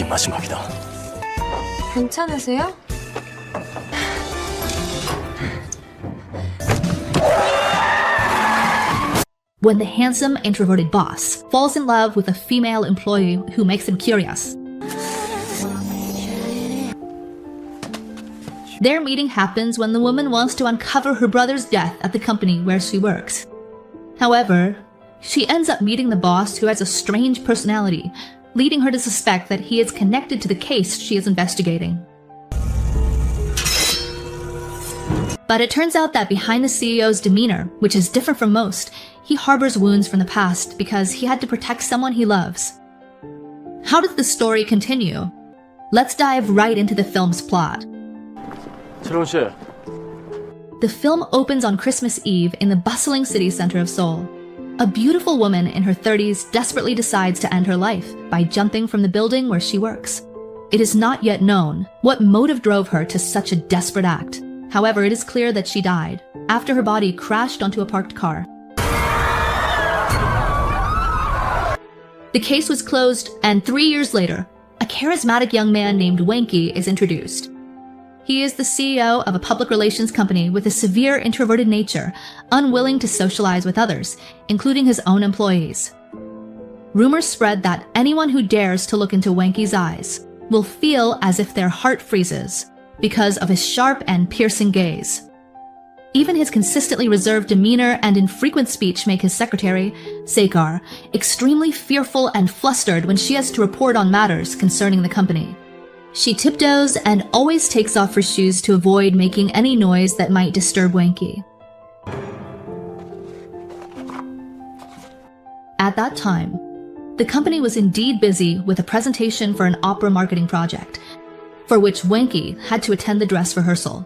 이게 마지막이다. 괜찮으세요? When the handsome, introverted boss falls in love with a female employee who makes him curious. Their meeting happens when the woman wants to uncover her brother's death at the company where she works. However, she ends up meeting the boss who has a strange personality, leading her to suspect that he is connected to the case she is investigating. But it turns out that behind the CEO's demeanor, which is different from most, he harbors wounds from the past because he had to protect someone he loves. How does the story continue? Let's dive right into the film's plot. The film opens on Christmas Eve in the bustling city center of Seoul. A beautiful woman in her 30s desperately decides to end her life by jumping from the building where she works. It is not yet known what motive drove her to such a desperate act. However, it is clear that she died after her body crashed onto a parked car. The case was closed, and 3 years later, a charismatic young man named Wenki is introduced. He is the CEO of a public relations company with a severe introverted nature, unwilling to socialize with others, including his own employees. Rumors spread that anyone who dares to look into Wenki's eyes will feel as if their heart freezes because of his sharp and piercing gaze. Even his consistently reserved demeanor and infrequent speech make his secretary, Sekar, extremely fearful and flustered when she has to report on matters concerning the company. She tiptoes and always takes off her shoes to avoid making any noise that might disturb Wenki. At that time, the company was indeed busy with a presentation for an opera marketing project, for which Wenki had to attend the dress rehearsal.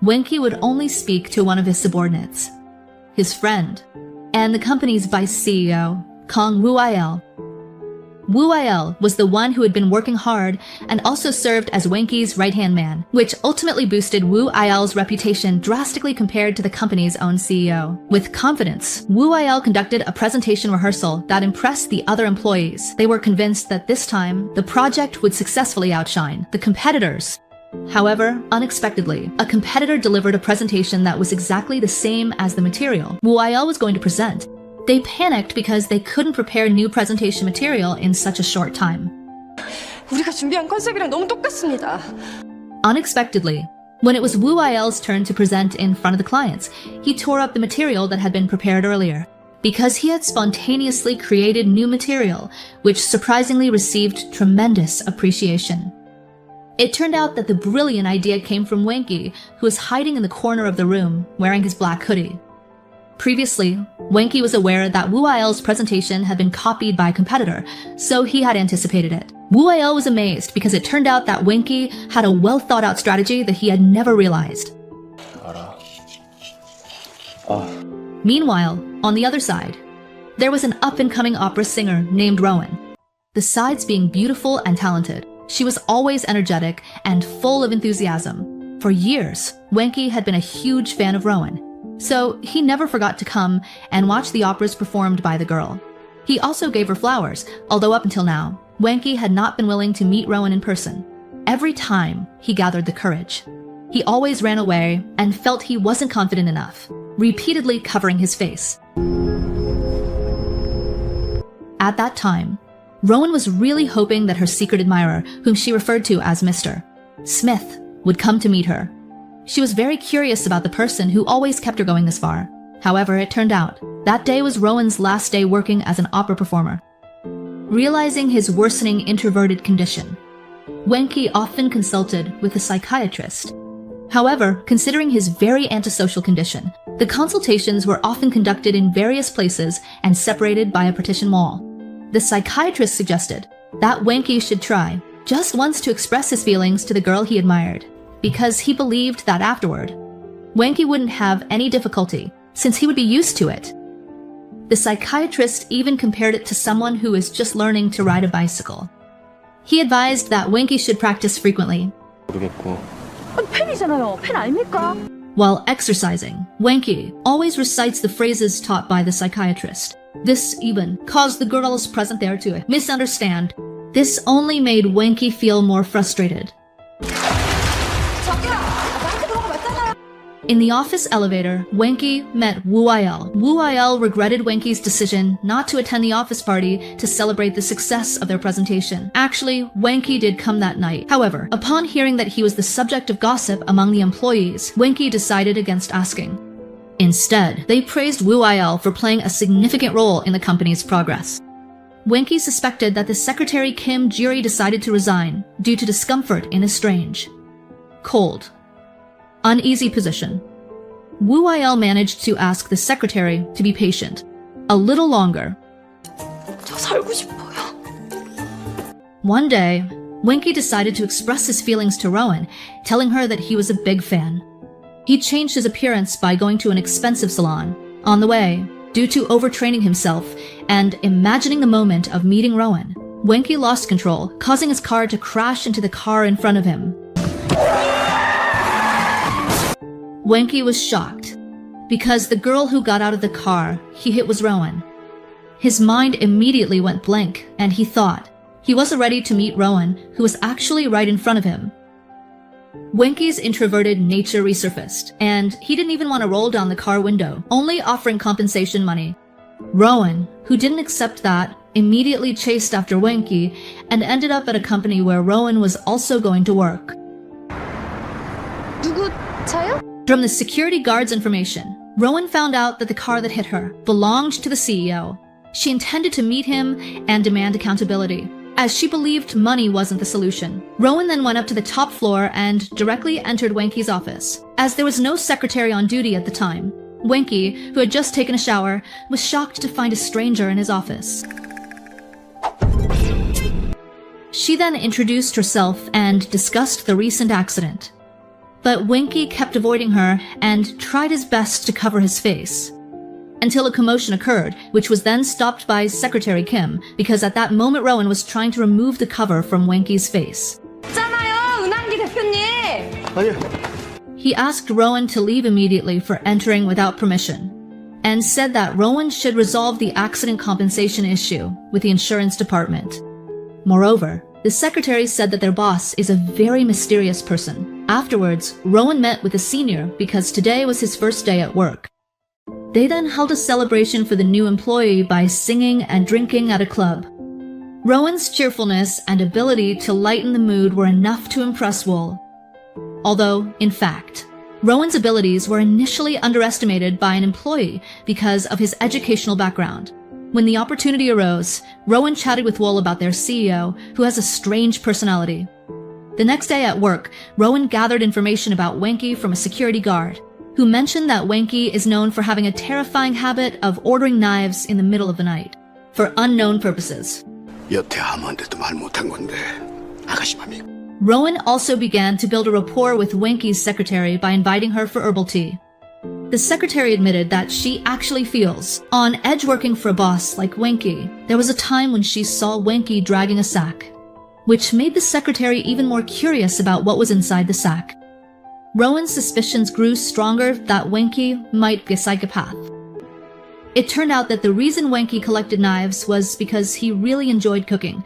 Wenki would only speak to one of his subordinates, his friend, and the company's vice CEO, Kong Woo-il. Woo-il was the one who had been working hard and also served as Wenki's right-hand man, which ultimately boosted Woo-il's reputation drastically compared to the company's own CEO. With confidence, Woo-il conducted a presentation rehearsal that impressed the other employees. They were convinced that this time, the project would successfully outshine the competitors. However, unexpectedly, a competitor delivered a presentation that was exactly the same as the material Woo-il was going to present. They panicked because they couldn't prepare new presentation material in such a short time. 우리가 준비한 컨셉이랑 너무 똑같습니다. Unexpectedly, when it was Woo-il's turn to present in front of the clients, he tore up the material that had been prepared earlier, because he had spontaneously created new material, which surprisingly received tremendous appreciation. It turned out that the brilliant idea came from Wenki, who was hiding in the corner of the room, wearing his black hoodie. Previously, Wenki was aware that Woo-il's presentation had been copied by a competitor, so he had anticipated it. Woo-il was amazed because it turned out that Wenki had a well-thought-out strategy that he had never realized. Meanwhile, on the other side, there was an up-and-coming opera singer named Rowan. Besides being beautiful and talented, she was always energetic and full of enthusiasm. For years, Wenki had been a huge fan of Rowan, so he never forgot to come and watch the operas performed by the girl. He also gave her flowers, although up until now, Wenki had not been willing to meet Rowan in person. Every time, he gathered the courage. He always ran away and felt he wasn't confident enough, repeatedly covering his face. At that time, Rowan was really hoping that her secret admirer, whom she referred to as Mr. Smith, would come to meet her. She was very curious about the person who always kept her going this far. However, it turned out that day was Rowan's last day working as an opera performer. Realizing his worsening introverted condition, Wenki often consulted with a psychiatrist. However, considering his very antisocial condition, the consultations were often conducted in various places and separated by a partition wall. The psychiatrist suggested that Wenki should try just once to express his feelings to the girl he admired, because he believed that afterward, Wenki wouldn't have any difficulty since he would be used to it. The psychiatrist even compared it to someone who is just learning to ride a bicycle. He advised that Wenki should practice frequently. 팬이잖아요. 팬 아닙니까? While exercising, Wenki always recites the phrases taught by the psychiatrist. This even caused the girls present there to misunderstand This only made Wenki feel more frustrated. In the office elevator, Wenki met Woo Il. Woo Il regretted Wenki's decision not to attend the office party to celebrate the success of their presentation. Actually, Wenki did come that night. However, upon hearing that he was the subject of gossip among the employees, Wenki decided against asking. Instead, they praised Woo Il for playing a significant role in the company's progress. Wenki suspected that the secretary Kim Jiri decided to resign due to discomfort in a strange, cold, uneasy position. Woo Il managed to ask the secretary to be patient a little longer. 저 살고 싶어요. One day, Wenki decided to express his feelings to Rowan, telling her that he was a big fan. He changed his appearance by going to an expensive salon. On the way, due to overtraining himself and imagining the moment of meeting Rowan, Wenki lost control, causing his car to crash into the car in front of him. Wenki was shocked, because the girl who got out of the car he hit was Rowan. His mind immediately went blank, and he thought he wasn't ready to meet Rowan, who was actually right in front of him. Wenki's introverted nature resurfaced, and he didn't even want to roll down the car window, only offering compensation money. Rowan, who didn't accept that, immediately chased after Wenki and ended up at a company where Rowan was also going to work. 누구 차요? From the security guard's information, Rowan found out that the car that hit her belonged to the CEO. She intended to meet him and demand accountability, as she believed money wasn't the solution. Rowan then went up to the top floor and directly entered Wenki's office. As there was no secretary on duty at the time, Wenki, who had just taken a shower, was shocked to find a stranger in his office. She then introduced herself and discussed the recent accident. But Wenki kept avoiding her and tried his best to cover his face. Until a commotion occurred, which was then stopped by Secretary Kim, because at that moment Rowan was trying to remove the cover from Wenki's face. 있잖아요, 은한기 대표님. 아니요. He asked Rowan to leave immediately for entering without permission, and said that Rowan should resolve the accident compensation issue with the insurance department. Moreover, the secretary said that their boss is a very mysterious person. Afterwards, Rowan met with a senior because today was his first day at work. They then held a celebration for the new employee by singing and drinking at a club. Rowan's cheerfulness and ability to lighten the mood were enough to impress Wool. Although, in fact, Rowan's abilities were initially underestimated by an employee because of his educational background. When the opportunity arose, Rowan chatted with Wool about their CEO, who has a strange personality. The next day at work, Rowan gathered information about Wenki from a security guard, who mentioned that Wenki is known for having a terrifying habit of ordering knives in the middle of the night, for unknown purposes. 여태 아무한테도 말 못한 건데 아가씨 맘이. Rowan also began to build a rapport with Wenki's secretary by inviting her for herbal tea. The secretary admitted that she actually feels on edge working for a boss like Wenki. There was a time when she saw Wenki dragging a sack, which made the secretary even more curious about what was inside the sack. Rowan's suspicions grew stronger that Wenki might be a psychopath. It turned out that the reason Wenki collected knives was because he really enjoyed cooking,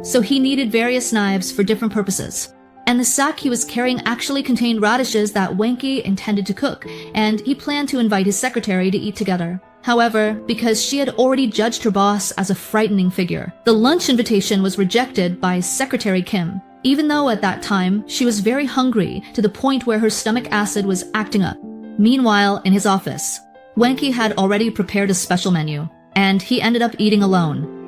so he needed various knives for different purposes. And the sack he was carrying actually contained radishes that Wenki intended to cook, and he planned to invite his secretary to eat together. However, because she had already judged her boss as a frightening figure, the lunch invitation was rejected by Secretary Kim, even though at that time she was very hungry to the point where her stomach acid was acting up. Meanwhile, in his office, Wenki had already prepared a special menu, and he ended up eating alone.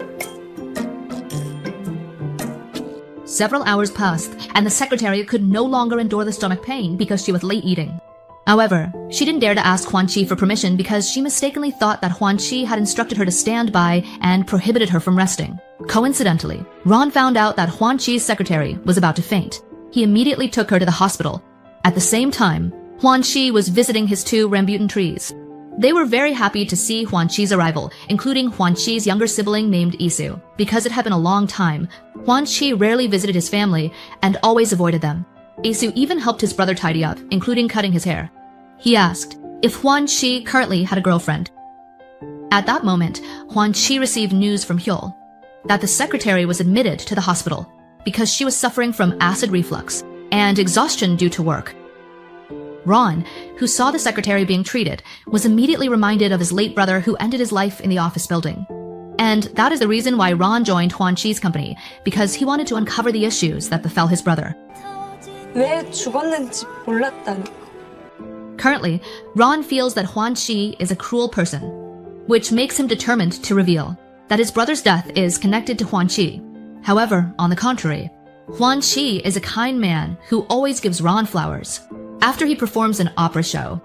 Several hours passed, and the secretary could no longer endure the stomach pain because she was late eating. However, she didn't dare to ask Huan Chi for permission because she mistakenly thought that Huan Chi had instructed her to stand by and prohibited her from resting. Coincidentally, Ron found out that Huan Chi's secretary was about to faint. He immediately took her to the hospital. At the same time, Huan Chi was visiting his 2 rambutan trees. They were very happy to see Huan Chi's arrival, including Huan Chi's younger sibling named Isu. Because it had been a long time, Huan Chi rarely visited his family and always avoided them. Isu even helped his brother tidy up, including cutting his hair. He asked if Huan Chi currently had a girlfriend. At that moment, Huan Chi received news from Hyul. that the secretary was admitted to the hospital because she was suffering from acid reflux and exhaustion due to work. Ron, who saw the secretary being treated, was immediately reminded of his late brother who ended his life in the office building. And that is the reason why Ron joined Huan Chi's company, because he wanted to uncover the issues that befell his brother. 왜 죽었는지 몰랐다니. Currently, Ron feels that Huan Chi is a cruel person, which makes him determined to reveal that his brother's death is connected to Huan Chi. However, on the contrary, Huan Chi is a kind man who always gives Ron flowers after he performs an opera show.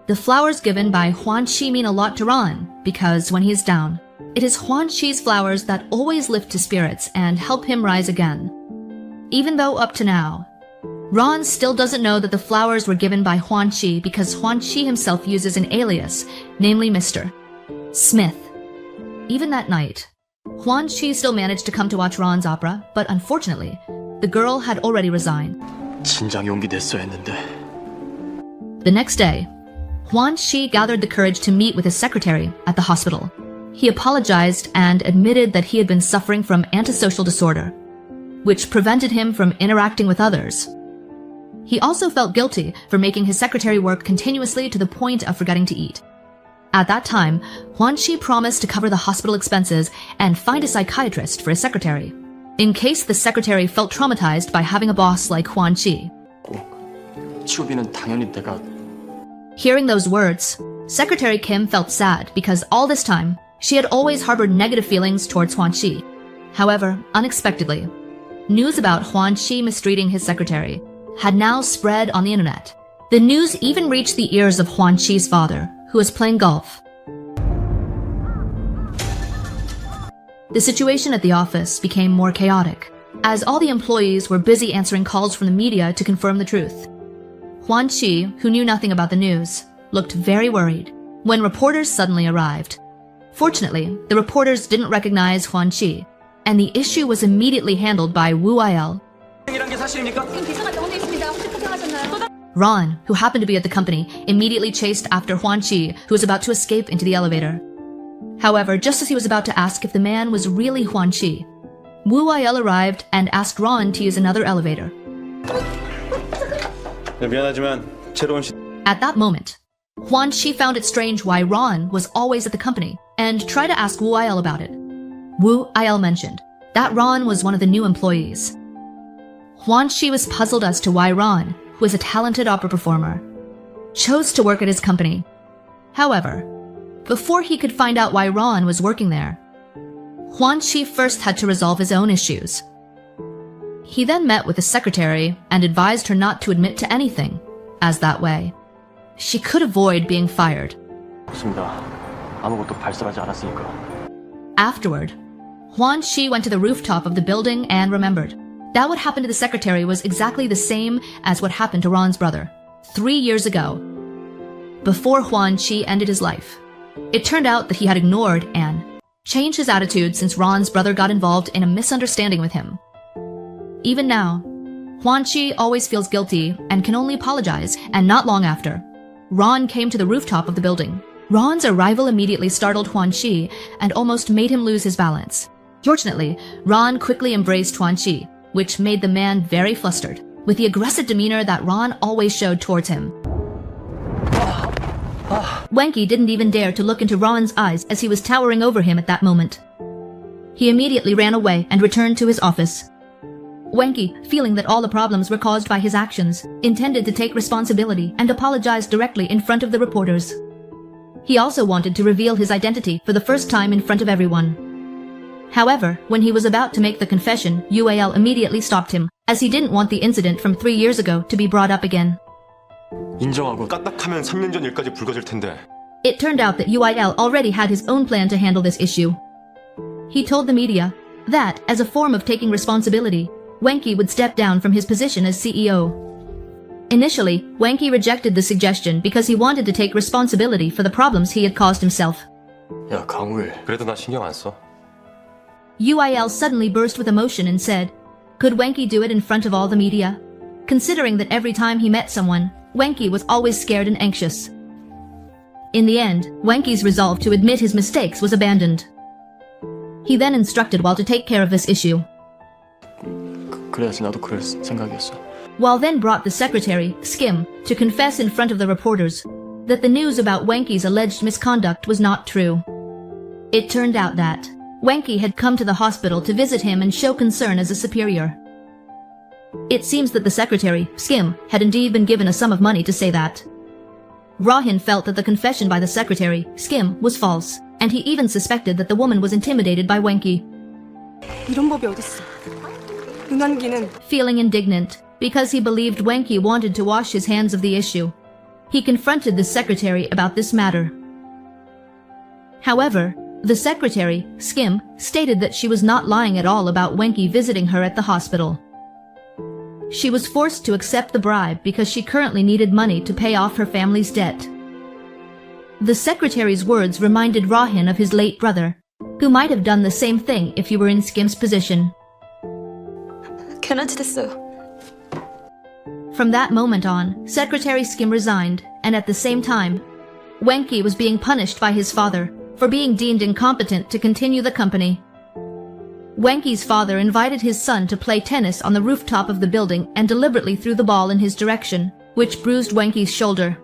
The flowers given by Huan Chi mean a lot to Ron because when he is down, it is Huan Chi's flowers that always lift his spirits and help him rise again. Even though up to now, Ron still doesn't know that the flowers were given by Huan Chi because Huan Chi himself uses an alias, namely Mr. Smith. Even that night, Huan Chi still managed to come to watch Ron's opera, but unfortunately, the girl had already resigned. 진작 용기 냈어야 했는데. The next day, Huan Chi gathered the courage to meet with his secretary at the hospital. He apologized and admitted that he had been suffering from antisocial disorder, which prevented him from interacting with others. He also felt guilty for making his secretary work continuously to the point of forgetting to eat. At that time, Huan Chi promised to cover the hospital expenses and find a psychiatrist for his secretary, in case the secretary felt traumatized by having a boss like Huan Chi. 치료비는 당연히 내가. Hearing those words, Secretary Kim felt sad because all this time, she had always harbored negative feelings towards Huan Chi. However, unexpectedly, news about Huan Chi mistreating his secretary had now spread on the internet. The news even reached the ears of Huan Chi's father, who was playing golf. The situation at the office became more chaotic, as all the employees were busy answering calls from the media to confirm the truth. Huan Chi, who knew nothing about the news, looked very worried when reporters suddenly arrived. Fortunately, the reporters didn't recognize Huan Chi, and the issue was immediately handled by Wu Il. Ron, who happened to be at the company, immediately chased after Huan Chi, who was about to escape into the elevator. However, just as he was about to ask if the man was really Huan Chi, Wu Il arrived and asked Ron to use another elevator. At that moment, Huan Chi found it strange why Ron was always at the company and tried to ask Wu Il about it. Wu Il mentioned that Ron was one of the new employees. Huan Chi was puzzled as to why Ron, who was a talented opera performer, chose to work at his company. However, before he could find out why Ron was working there, Huan Chi first had to resolve his own issues. He then met with the secretary and advised her not to admit to anything, as that way, she could avoid being fired. 아무것도 발설하지 않았으니까. Afterward, Huan Chi went to the rooftop of the building and remembered that what happened to the secretary was exactly the same as what happened to Ron's brother 3 years ago, before Huan Chi ended his life. It turned out that he had ignored and changed his attitude since Ron's brother got involved in a misunderstanding with him. Even now, Huan Chi always feels guilty and can only apologize, and not long after, Ron came to the rooftop of the building. Ron's arrival immediately startled Huan Chi and almost made him lose his balance. Fortunately, Ron quickly embraced Huan Chi, which made the man very flustered, with the aggressive demeanor that Ron always showed towards him. Wenki didn't even dare to look into Ron's eyes as he was towering over him at that moment. He immediately ran away and returned to his office. Wenki, feeling that all the problems were caused by his actions, intended to take responsibility and apologize directly in front of the reporters. He also wanted to reveal his identity for the first time in front of everyone. However, when he was about to make the confession, UAL immediately stopped him, as he didn't want the incident from 3 years ago to be brought up again. 인정하고 까딱하면 3년 전 일까지 불거질 텐데. It turned out that UIL already had his own plan to handle this issue. He told the media that, as a form of taking responsibility, Wenki would step down from his position as CEO. Initially, Wenki rejected the suggestion because he wanted to take responsibility for the problems he had caused himself. 야, 강우일. 그래도 나 신경 안 써. UIL suddenly burst with emotion and said, could Wenki do it in front of all the media? Considering that every time he met someone, Wenki was always scared and anxious. In the end, Wenki's resolve to admit his mistakes was abandoned. He then instructed Wal to take care of this issue. 그래야지 나도 그럴 생각이었어. Wal then brought the secretary, Skim, to confess in front of the reporters that the news about Wenky's alleged misconduct was not true. It turned out that Wenky had come to the hospital to visit him and show concern as a superior. It seems that the secretary, Skim, had indeed been given a sum of money to say that. Rahin felt that the confession by the secretary, Skim, was false, and he even suspected that the woman was intimidated by Wenky. 이런 법이 어딨어. 은환기는 Feeling indignant, because he believed Wenky wanted to wash his hands of the issue, he confronted the secretary about this matter. However, the secretary, Skim, stated that she was not lying at all about Wenky visiting her at the hospital. She was forced to accept the bribe because she currently needed money to pay off her family's debt. The secretary's words reminded Rahin of his late brother, who might have done the same thing if he were in Skim's position. 괜한짓했어요. From that moment on, Secretary Skim resigned, and at the same time, Wenky was being punished by his father for being deemed incompetent to continue the company. Wenky's father invited his son to play tennis on the rooftop of the building and deliberately threw the ball in his direction, which bruised Wenky's shoulder.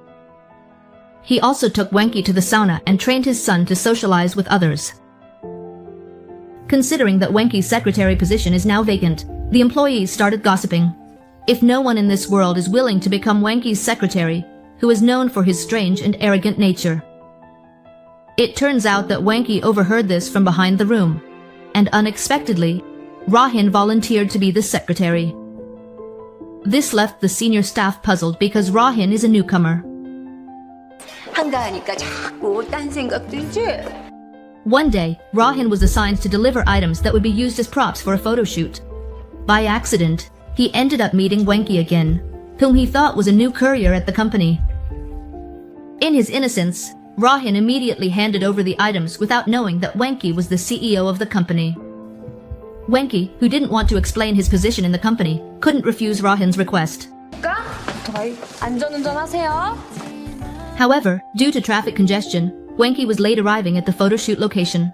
He also took Wenky to the sauna and trained his son to socialize with others. Considering that Wenky's secretary position is now vacant, the employees started gossiping. If no one in this world is willing to become Wenky's secretary, who is known for his strange and arrogant nature. It turns out that Wenky overheard this from behind the room, and unexpectedly, Rahin volunteered to be the secretary. This left the senior staff puzzled because Rahin is a newcomer. 한가하니까 자꾸 딴 생각 들지? One day, Rahin was assigned to deliver items that would be used as props for a photo shoot. By accident, he ended up meeting Wenky again, whom he thought was a new courier at the company. In his innocence, Rahin immediately handed over the items without knowing that Wenky was the CEO of the company. Wenky, who didn't want to explain his position in the company, couldn't refuse Rahin's request. 안전운전하세요. However, due to traffic congestion, Wenky was late arriving at the photo shoot location.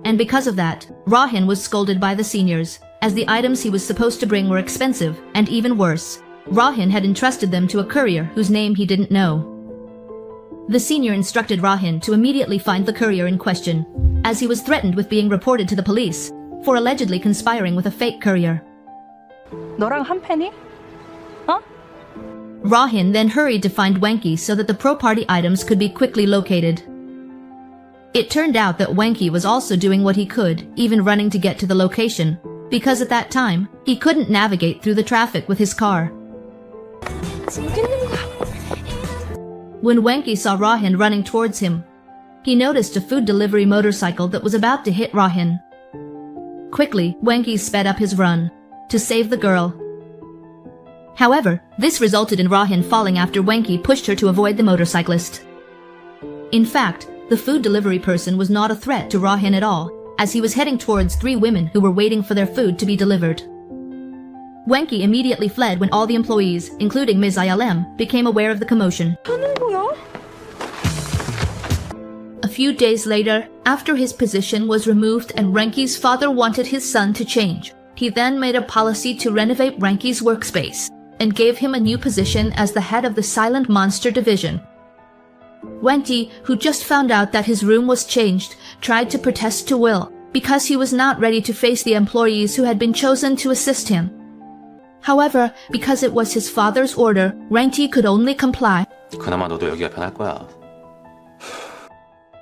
And because of that, Rahin was scolded by the seniors, as the items he was supposed to bring were expensive, and even worse, Rahin had entrusted them to a courier whose name he didn't know. The senior instructed Rahin to immediately find the courier in question, as he was threatened with being reported to the police for allegedly conspiring with a fake courier. 너랑 한 팬이? 어? Rahin then hurried to find Wenky so that the pro-party items could be quickly located. It turned out that Wenky was also doing what he could, even running to get to the location, because at that time, he couldn't navigate through the traffic with his car. When Wenky saw Rahin running towards him, he noticed a food delivery motorcycle that was about to hit Rahin. Quickly, Wenky sped up his run to save the girl. However, this resulted in Rahin falling after Wenky pushed her to avoid the motorcyclist. In fact, the food delivery person was not a threat to Rahin at all, as he was heading towards 3 women who were waiting for their food to be delivered. Wenky immediately fled when all the employees, including Ms. Ayalem, became aware of the commotion. A few days later, after his position was removed and Wenky's father wanted his son to change, he then made a policy to renovate Wenky's workspace and gave him a new position as the head of the Silent Monster Division. Wenky, who just found out that his room was changed, tried to protest to Will because he was not ready to face the employees who had been chosen to assist him. However, because it was his father's order, Wenky could only comply. 그나마 너도 여기가 편할 거야.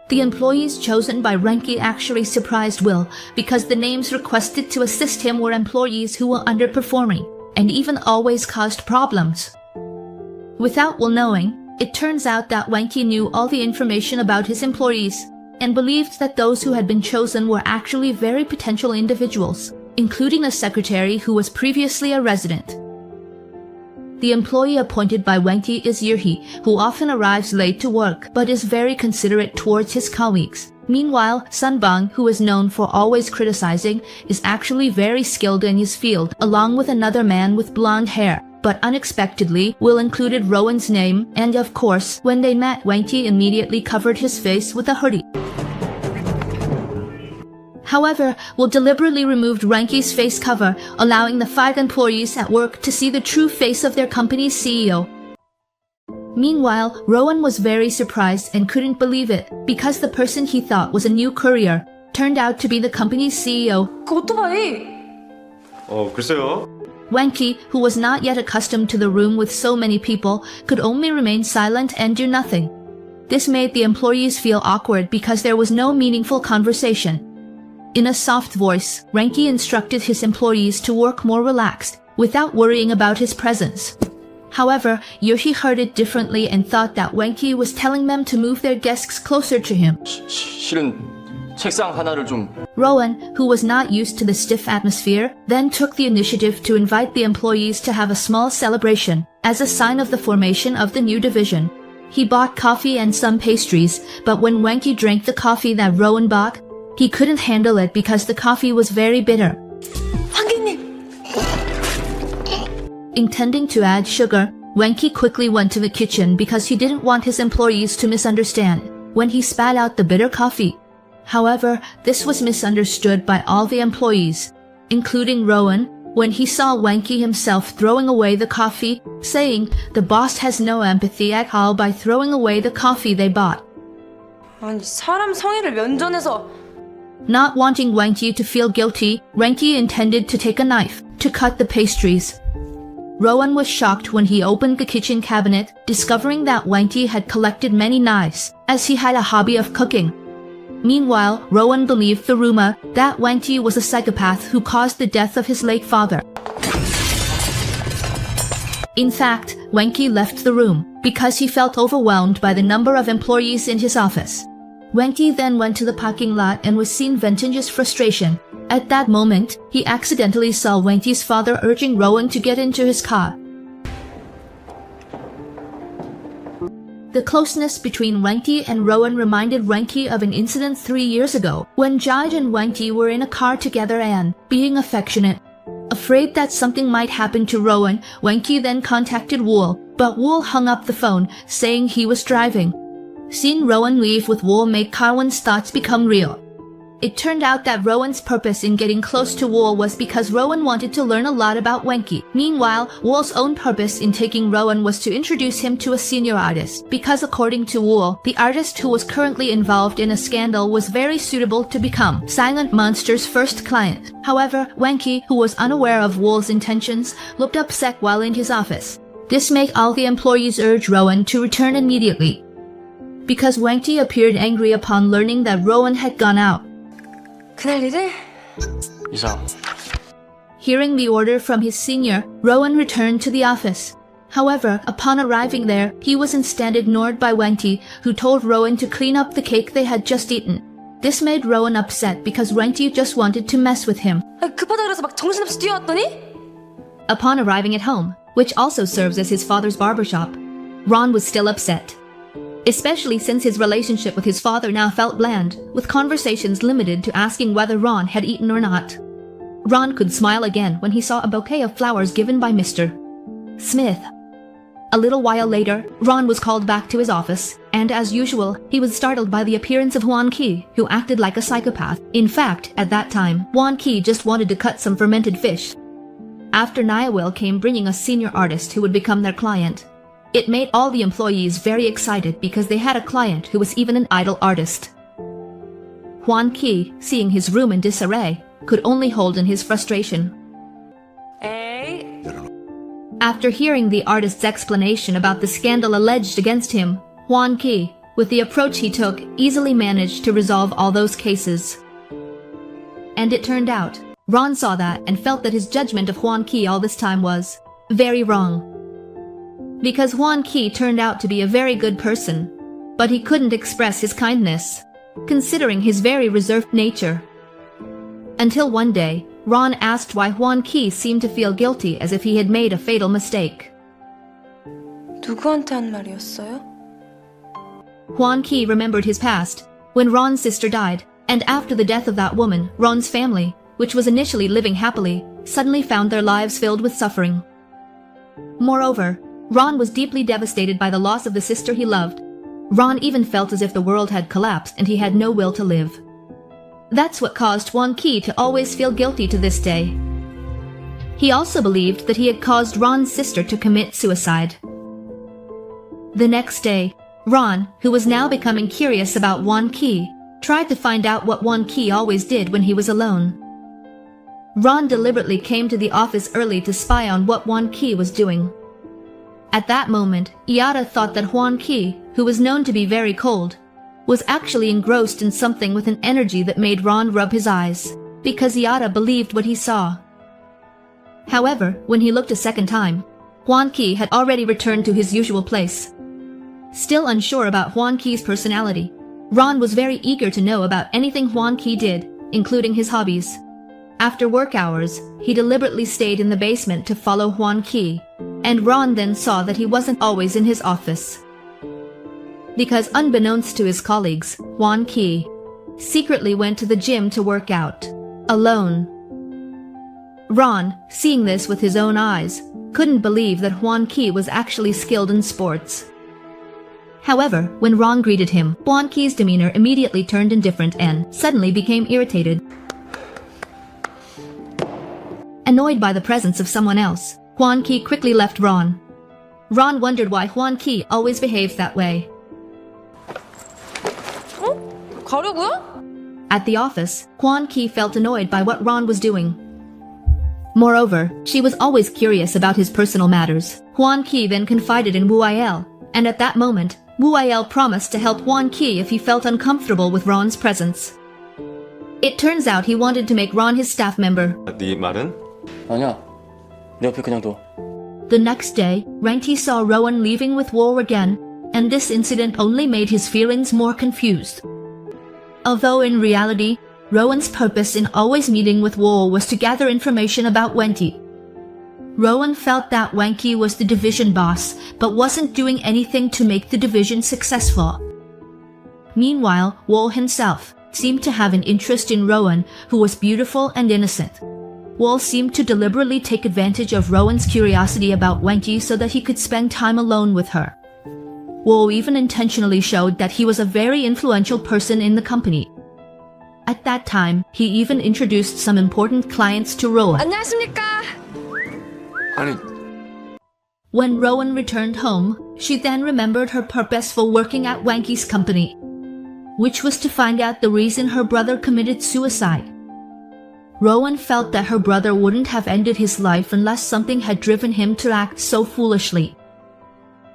The employees chosen by Wenky actually surprised Will because the names requested to assist him were employees who were underperforming and even always caused problems. Without Will knowing, it turns out that Wenky knew all the information about his employees and believed that those who had been chosen were actually very potential individuals, including a secretary who was previously a resident. The employee appointed by Wenky is Yurhi, who often arrives late to work but is very considerate towards his colleagues. Meanwhile, Sunbang, who is known for always criticizing, is actually very skilled in his field, along with another man with blonde hair. But unexpectedly, Will included Rowan's name, and of course, when they met, Wenky immediately covered his face with a hoodie. However, Wool deliberately removed Ranky's face cover, allowing the 5 employees at work to see the true face of their company's CEO. Meanwhile, Rowan was very surprised and couldn't believe it because the person he thought was a new courier turned out to be the company's CEO. 그 오토바이! 글쎄요. Wanky, who was not yet accustomed to the room with so many people, could only remain silent and do nothing. This made the employees feel awkward because there was no meaningful conversation. In a soft voice, Ranky instructed his employees to work more relaxed, without worrying about his presence. However, Yoshi heard it differently and thought that Wanky was telling them to move their desks closer to him. 실은 책상 하나를 좀 Rowan, who was not used to the stiff atmosphere, then took the initiative to invite the employees to have a small celebration, as a sign of the formation of the new division. He bought coffee and some pastries, but when Wanky drank the coffee that Rowan bought, he couldn't handle it because the coffee was very bitter. 황기님! Intending to add sugar, Wanky quickly went to the kitchen because he didn't want his employees to misunderstand when he spat out the bitter coffee. However, this was misunderstood by all the employees, including Rowan, when he saw Wanky himself throwing away the coffee, saying the boss has no empathy at all by throwing away the coffee they bought. 아니, 사람 성의를 면전에서... Not wanting Wanky to feel guilty, Wanky intended to take a knife to cut the pastries. Rowan was shocked when he opened the kitchen cabinet, discovering that Wanky had collected many knives, as he had a hobby of cooking. Meanwhile, Rowan believed the rumor that Wanky was a psychopath who caused the death of his late father. In fact, Wanky left the room because he felt overwhelmed by the number of employees in his office. Wanky then went to the parking lot and was seen venting his frustration. At that moment, he accidentally saw Wanky's father urging Rowan to get into his car. The closeness between Wanky and Rowan reminded Wanky of an incident 3 years ago, when Judge and Wanky were in a car together and, being affectionate, afraid that something might happen to Rowan, Wanky then contacted Wool, but Wool hung up the phone, saying he was driving. Seeing Rowan leave with Wool made Carwin's thoughts become real. It turned out that Rowan's purpose in getting close to Wool was because Rowan wanted to learn a lot about Wanky. Meanwhile, Wool's own purpose in taking Rowan was to introduce him to a senior artist, because according to Wool, the artist who was currently involved in a scandal was very suitable to become Silent Monster's first client. However, Wanky, who was unaware of Wool's intentions, looked upset while in his office. This made all the employees urge Rowan to return immediately, because Wanky appeared angry upon learning that Rowan had gone out. 그날 일을? 이상. Hearing the order from his senior, Rowan returned to the office. However, upon arriving there, he was instead ignored by Wanky, who told Rowan to clean up the cake they had just eaten. This made Rowan upset because Wanky just wanted to mess with him. 급하다 그래서 막 정신없이 뛰어왔더니? Upon arriving at home, which also serves as his father's barbershop, Ron was still upset, especially since his relationship with his father now felt bland, with conversations limited to asking whether Ron had eaten or not. Ron could smile again when he saw a bouquet of flowers given by Mr. Smith. A little while later, Ron was called back to his office, and as usual, he was startled by the appearance of Juan Key, who acted like a psychopath. In fact, at that time, Juan Key just wanted to cut some fermented fish. After Niawil came bringing a senior artist who would become their client. It made all the employees very excited because they had a client who was even an idol artist. Juan Key, seeing his room in disarray, could only hold in his frustration. 에이, After hearing the artist's explanation about the scandal alleged against him, Juan Key, with the approach he took, easily managed to resolve all those cases. And it turned out, Ron saw that and felt that his judgment of Juan Key all this time was very wrong. Because Juan Key turned out to be a very good person, but he couldn't express his kindness, considering his very reserved nature. Until one day, Ron asked why Juan Key seemed to feel guilty as if he had made a fatal mistake. 누구한테 한 말이었어요? Juan Key remembered his past, when Ron's sister died, and after the death of that woman, Ron's family, which was initially living happily, suddenly found their lives filled with suffering. Moreover, Ron was deeply devastated by the loss of the sister he loved. Ron even felt as if the world had collapsed and he had no will to live. That's what caused Hwan Ki to always feel guilty to this day. He also believed that he had caused Ron's sister to commit suicide. The next day, Ron, who was now becoming curious about Hwan Ki, tried to find out what Hwan Ki always did when he was alone. Ron deliberately came to the office early to spy on what Hwan Ki was doing. At that moment, Iada thought that Hwan Ki, who was known to be very cold, was actually engrossed in something with an energy that made Ron rub his eyes, because Iada believed what he saw. However, when he looked a second time, Hwan Ki had already returned to his usual place. Still unsure about Hwan Ki's personality, Ron was very eager to know about anything Hwan Ki did, including his hobbies. After work hours, he deliberately stayed in the basement to follow Hwan Ki, and Ron then saw that he wasn't always in his office. Because unbeknownst to his colleagues, Hwan Ki secretly went to the gym to work out, alone. Ron, seeing this with his own eyes, couldn't believe that Hwan Ki was actually skilled in sports. However, when Ron greeted him, Hwan Ki's demeanor immediately turned indifferent and suddenly became irritated. Annoyed by the presence of someone else, Hwan Ki quickly left Ron. Ron wondered why Hwan Ki always behaves that way. 가려고요? At the office, Hwan Ki felt annoyed by what Ron was doing. Moreover, she was always curious about his personal matters. Hwan Ki then confided in Wu Il, and at that moment, Wu Il promised to help Hwan Ki if he felt uncomfortable with Ron's presence. It turns out he wanted to make Ron his staff member. 네 말은? 아니야. 내 옆에 그냥 둬. The next day, Ranky saw Rowan leaving with Wool again, and this incident only made his feelings more confused. Although in reality, Rowan's purpose in always meeting with Wool was to gather information about Wendy. Rowan felt that Wanky was the division boss, but wasn't doing anything to make the division successful. Meanwhile, Wool himself seemed to have an interest in Rowan, who was beautiful and innocent. Wool seemed to deliberately take advantage of Rowan's curiosity about Wendy so that he could spend time alone with her. Wool even intentionally showed that he was a very influential person in the company. At that time, he even introduced some important clients to Rowan. 안녕하십니까? 아니, When Rowan returned home, she then remembered her purpose for working at Wanky's company, which was to find out the reason her brother committed suicide. Rowan felt that her brother wouldn't have ended his life unless something had driven him to act so foolishly.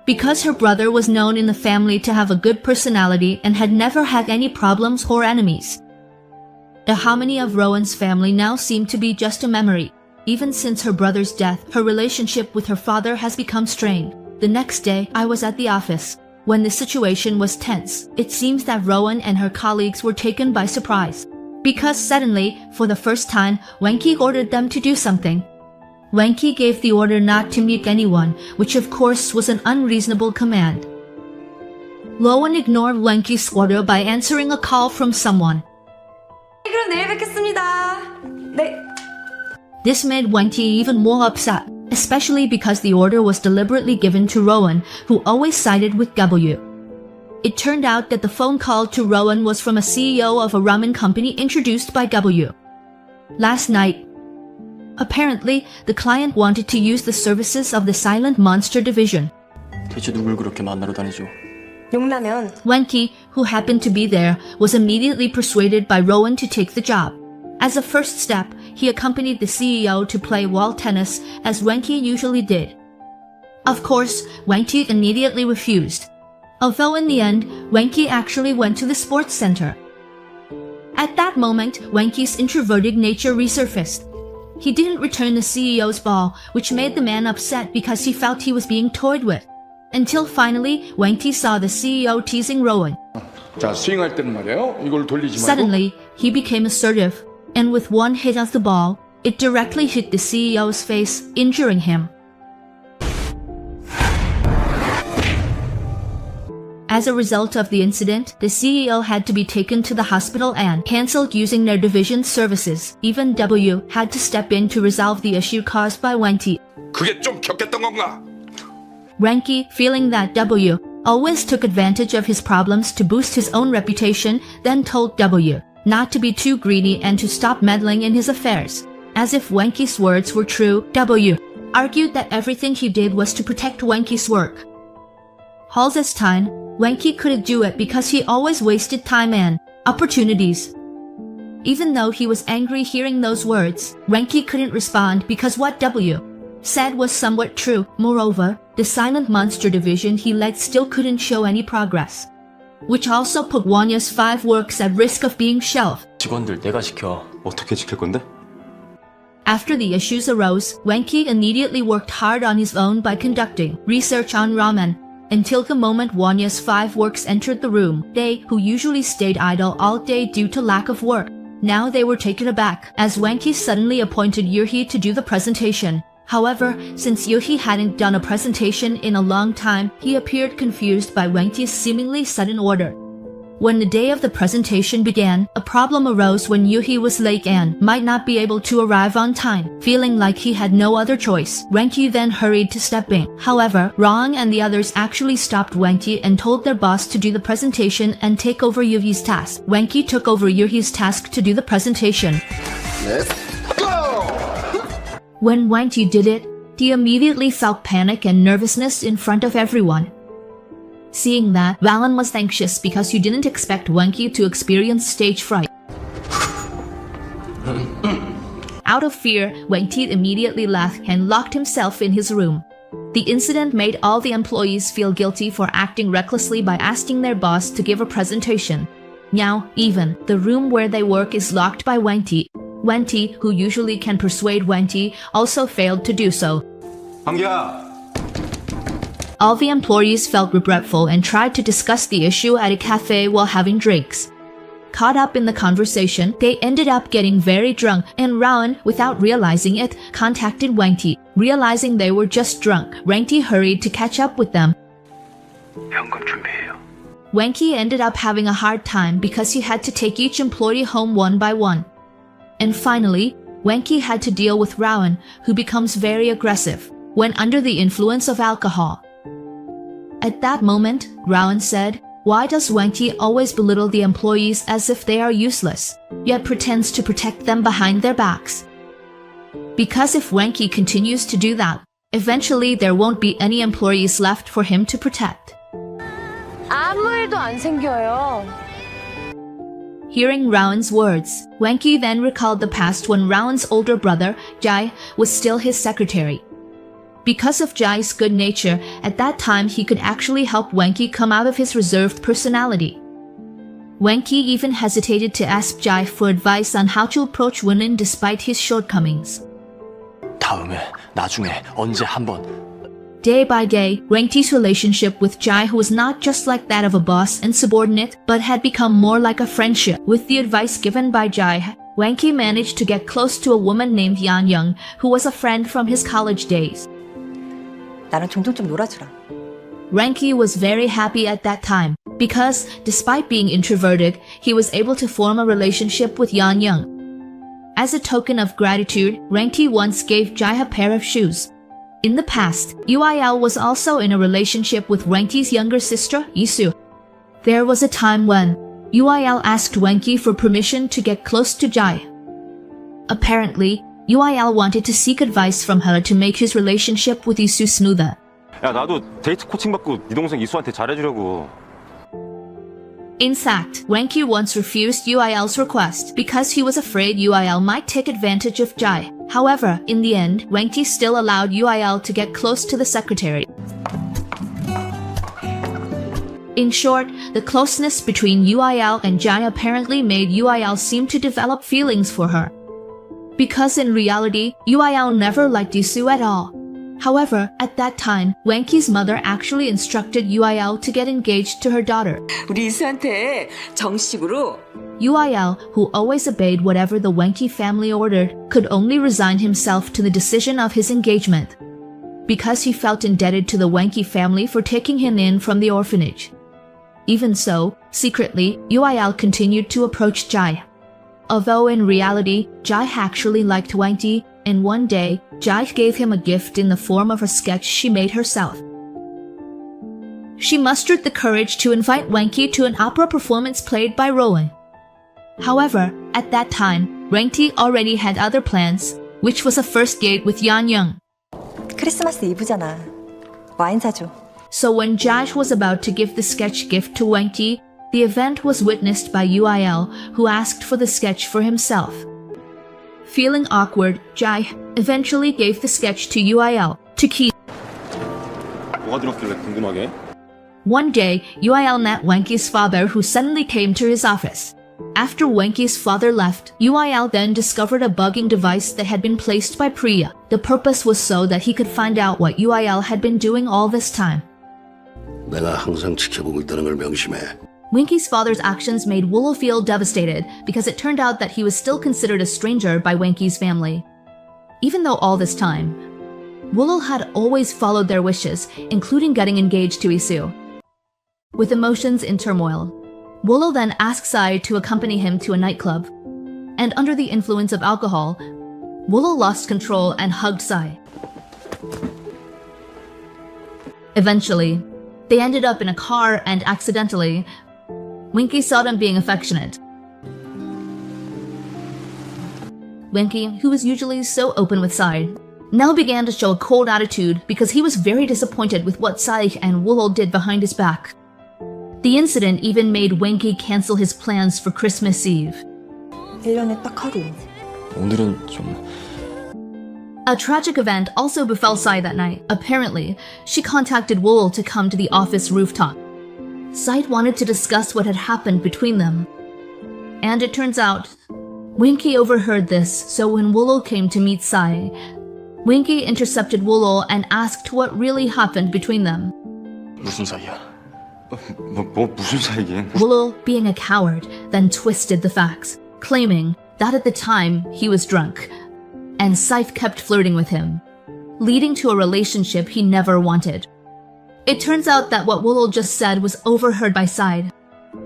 Because her brother was known in the family to have a good personality and had never had any problems or enemies, the harmony of Rowan's family now seemed to be just a memory. Even since her brother's death, her relationship with her father has become strained. The next day, I was at the office. When the situation was tense, it seems that Rowan and her colleagues were taken by surprise. Because suddenly, for the first time, Wanky ordered them to do something. Wanky gave the order not to meet anyone, which of course was an unreasonable command. Rowan ignored Wanky's order by answering a call from someone. 그럼 내일 뵙겠습니다. 네. This made Wanky even more upset, especially because the order was deliberately given to Rowan, who always sided with W. It turned out that the phone call to Rowan was from a CEO of a ramen company introduced by W. Last night, apparently, the client wanted to use the services of the Silent Monster division. 대체 누굴 그렇게 만나러 다니죠? 용라면. Wanky, who happened to be there, was immediately persuaded by Rowan to take the job. As a first step, he accompanied the CEO to play wall tennis, as Wanky usually did. Of course, Wanky immediately refused, although in the end, Wanky actually went to the sports center. At that moment, Wanky's introverted nature resurfaced. He didn't return the CEO's ball, which made the man upset because he felt he was being toyed with. Until finally, Wanky saw the CEO teasing Rowan. 자, 스윙할 때는 말이에요. 이걸 돌리지 말고. Suddenly, he became assertive, and with one hit of the ball, it directly hit the CEO's face, injuring him. As a result of the incident, the CEO had to be taken to the hospital and cancelled using their division's services. Even W had to step in to resolve the issue caused by Wanky. 그게 좀 격했던 건가? Ranky, feeling that W always took advantage of his problems to boost his own reputation, then told W not to be too greedy and to stop meddling in his affairs. As if Wenky's words were true, W argued that everything he did was to protect Wenky's work. All this time, Wenky couldn't do it because he always wasted time and opportunities. Even though he was angry hearing those words, Wenky couldn't respond because what W said was somewhat true. Moreover, the silent monster division he led still couldn't show any progress, which also put Wanya's 5 works at risk of being shelved. 직원들 내가 시켜. 어떻게 지킬 건데? After the issues arose, Wenky immediately worked hard on his own by conducting research on ramen, until the moment Wanya's 5 works entered the room. They, who usually stayed idle all day due to lack of work, now they were taken aback, as Wenky suddenly appointed Yuhi to do the presentation. However, since Yuhi hadn't done a presentation in a long time, he appeared confused by Wenky's seemingly sudden order. When the day of the presentation began, a problem arose when Yuhi was late and might not be able to arrive on time. Feeling like he had no other choice, Wenky then hurried to step in. However, Rong and the others actually stopped Wenky and told their boss to do the presentation and take over Yuhi's task. Wenky took over Yuhi's task to do the presentation. Let's go! When Wenky did it, he immediately felt panic and nervousness in front of everyone. Seeing that, Valen was anxious because he didn't expect Wenky to experience stage fright. Out of fear, Wenky immediately laughed and locked himself in his room. The incident made all the employees feel guilty for acting recklessly by asking their boss to give a presentation. Now, even the room where they work is locked by Wenky. Wenky, who usually can persuade Wenky, also failed to do so. 한기야. All the employees felt regretful and tried to discuss the issue at a cafe while having drinks. Caught up in the conversation, they ended up getting very drunk, and Rowan, without realizing it, contacted Wenky. Realizing they were just drunk, Wenky hurried to catch up with them. 현금 준비해요. Wenky ended up having a hard time because he had to take each employee home one by one. And finally, Wenky had to deal with Rowan, who becomes very aggressive when under the influence of alcohol. At that moment, Rowan said, "Why does Wenky always belittle the employees as if they are useless, yet pretends to protect them behind their backs?" Because if Wenky continues to do that, eventually there won't be any employees left for him to protect. 아무 일도 안 생겨요. Hearing Rowan's words, Wenky then recalled the past when Rowan's older brother, Jai, was still his secretary. Because of Jai's good nature, at that time he could actually help Wenky come out of his reserved personality. Wenky even hesitated to ask Jai for advice on how to approach women despite his shortcomings. 다음에, 나중에, 언제 한번. Day by day, Wenky's relationship with Jai was not just like that of a boss and subordinate, but had become more like a friendship. With the advice given by Jai, Wenky managed to get close to a woman named Yan Young, who was a friend from his college days. 나랑 종종 좀 놀아주라. Wenky was very happy at that time, because, despite being introverted, he was able to form a relationship with Yan Young. As a token of gratitude, Wenky once gave Jai a pair of shoes. In the past, UIL was also in a relationship with Wenky's younger sister, Isu. There was a time when UIL asked Wenky for permission to get close to Jai. Apparently, UIL wanted to seek advice from her to make his relationship with Isu smoother. 야, 나도 데이트 코칭 받고 네 동생 이수한테 잘해주려고. In fact, Wenky once refused UIL's request because he was afraid UIL might take advantage of Jai. However, in the end, Wenky still allowed UIL to get close to the secretary. In short, the closeness between UIL and Jai apparently made UIL seem to develop feelings for her. Because in reality, UIL never liked Isu at all. However, at that time, Wenky's mother actually instructed UIL to get engaged to her daughter. 우리 이수한테 정식으로 UIL, who always obeyed whatever the Wenky family ordered, could only resign himself to the decision of his engagement, because he felt indebted to the Wenky family for taking him in from the orphanage. Even so, secretly, UIL continued to approach Jai. Although in reality, Jai actually liked Wenky, and one day, Jai gave him a gift in the form of a sketch she made herself. She mustered the courage to invite Wenky to an opera performance played by Rowan. However, at that time, Wanky already had other plans, which was a first date with Yan Young. 크리스마스 이브잖아. 와인 사줘. So when Josh was about to give the sketch gift to Wanky, the event was witnessed by UIL, who asked for the sketch for himself. Feeling awkward, Jai eventually gave the sketch to UIL to keep. 뭐가 들었길래 궁금하게? One day, UIL met Wanky's father, who suddenly came to his office. After Wanky's father left, UIL then discovered a bugging device that had been placed by Priya. The purpose was so that he could find out what UIL had been doing all this time. 내가 항상 지켜보고 있다는 걸 명심해. Wanky's father's actions made Woolel feel devastated because it turned out that he was still considered a stranger by Wanky's family. Even though all this time, Woolel had always followed their wishes, including getting engaged to Isu. With emotions in turmoil, Woolel then asked Sai to accompany him to a nightclub. And under the influence of alcohol, Woolel lost control and hugged Sai. Eventually, they ended up in a car and accidentally, Wanky saw them being affectionate. Wanky, who was usually so open with Sai, now began to show a cold attitude because he was very disappointed with what Sai and Woolel did behind his back. The incident even made Wanky cancel his plans for Christmas Eve. 1년에 딱 하루. 오늘은 좀... A tragic event also befell Sai that night. Apparently, she contacted Woolel to come to the office rooftop. Sai wanted to discuss what had happened between them. And it turns out, Wanky overheard this, so when Woolel came to meet Sai, Wanky intercepted Woolel and asked what really happened between them. 무슨 사이야? 무슨 사이긴? Woolel, being a coward, then twisted the facts, claiming that at the time he was drunk, and Saif kept flirting with him, leading to a relationship he never wanted. It turns out that what Woolel just said was overheard by Said.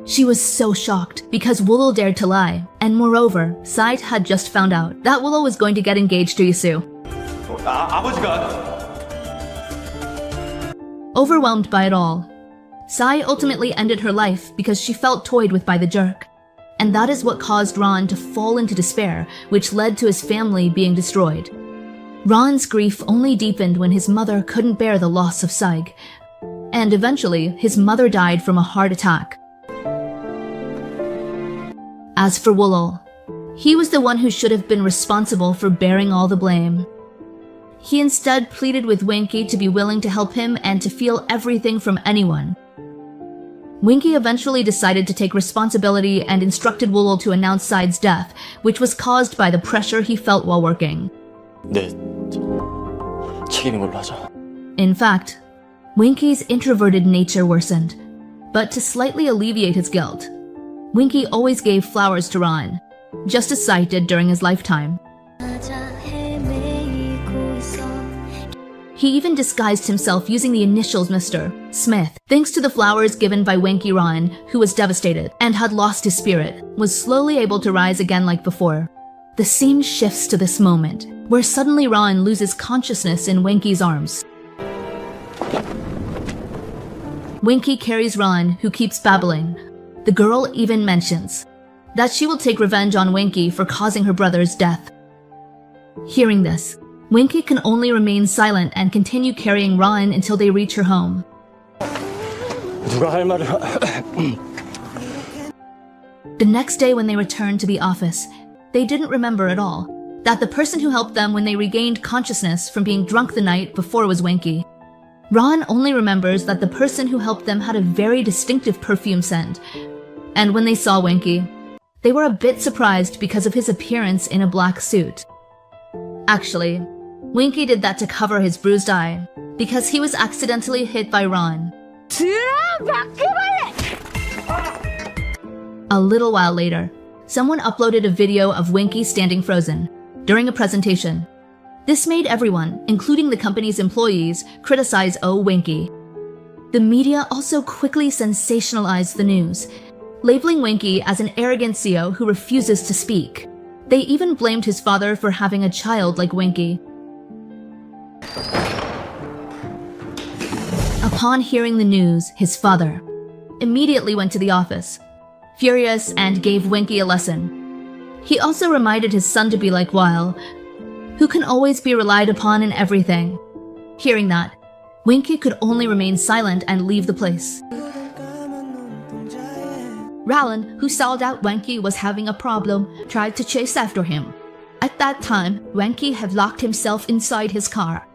She was so shocked because Woolel dared to lie, and moreover, Said had just found out that Woolel was going to get engaged to Isu. 아버지가... Overwhelmed by it all, Sai ultimately ended her life because she felt toyed with by the jerk. And that is what caused Ron to fall into despair, which led to his family being destroyed. Ron's grief only deepened when his mother couldn't bear the loss of Saig, and eventually his mother died from a heart attack. As for Woolel, he was the one who should have been responsible for bearing all the blame. He instead pleaded with Wanky to be willing to help him and to feel everything from anyone. Wanky eventually decided to take responsibility and instructed Woolel to announce Said's death, which was caused by the pressure he felt while working. 네, 책임인 걸로 하자. In fact, Wanky's introverted nature worsened, but to slightly alleviate his guilt, Wanky always gave flowers to Ron, just as Said did during his lifetime. He even disguised himself using the initials Mr. Smith. Thanks to the flowers given by Wanky, Ron, who was devastated and had lost his spirit, was slowly able to rise again like before. The scene shifts to this moment, where suddenly Ron loses consciousness in Wanky's arms. Wanky carries Ron, who keeps babbling. The girl even mentions that she will take revenge on Wanky for causing her brother's death. Hearing this, Wanky can only remain silent and continue carrying Ron until they reach her home. 누가 할 말을... The next day when they returned to the office, they didn't remember at all that the person who helped them when they regained consciousness from being drunk the night before was Wanky. Ron only remembers that the person who helped them had a very distinctive perfume scent, and when they saw Wanky, they were a bit surprised because of his appearance in a black suit. Actually, Wanky did that to cover his bruised eye, because he was accidentally hit by Ron. A little while later, someone uploaded a video of Wanky standing frozen during a presentation. This made everyone, including the company's employees, criticize Wanky. The media also quickly sensationalized the news, labeling Wanky as an arrogant CEO who refuses to speak. They even blamed his father for having a child like Wanky. Upon hearing the news, his father immediately went to the office, furious, and gave Wenky a lesson. He also reminded his son to be like Weil, who can always be relied upon in everything. Hearing that, Wenky could only remain silent and leave the place. Rowland, who saw that Wenky was having a problem, tried to chase after him. At that time, Wenky had locked himself inside his car.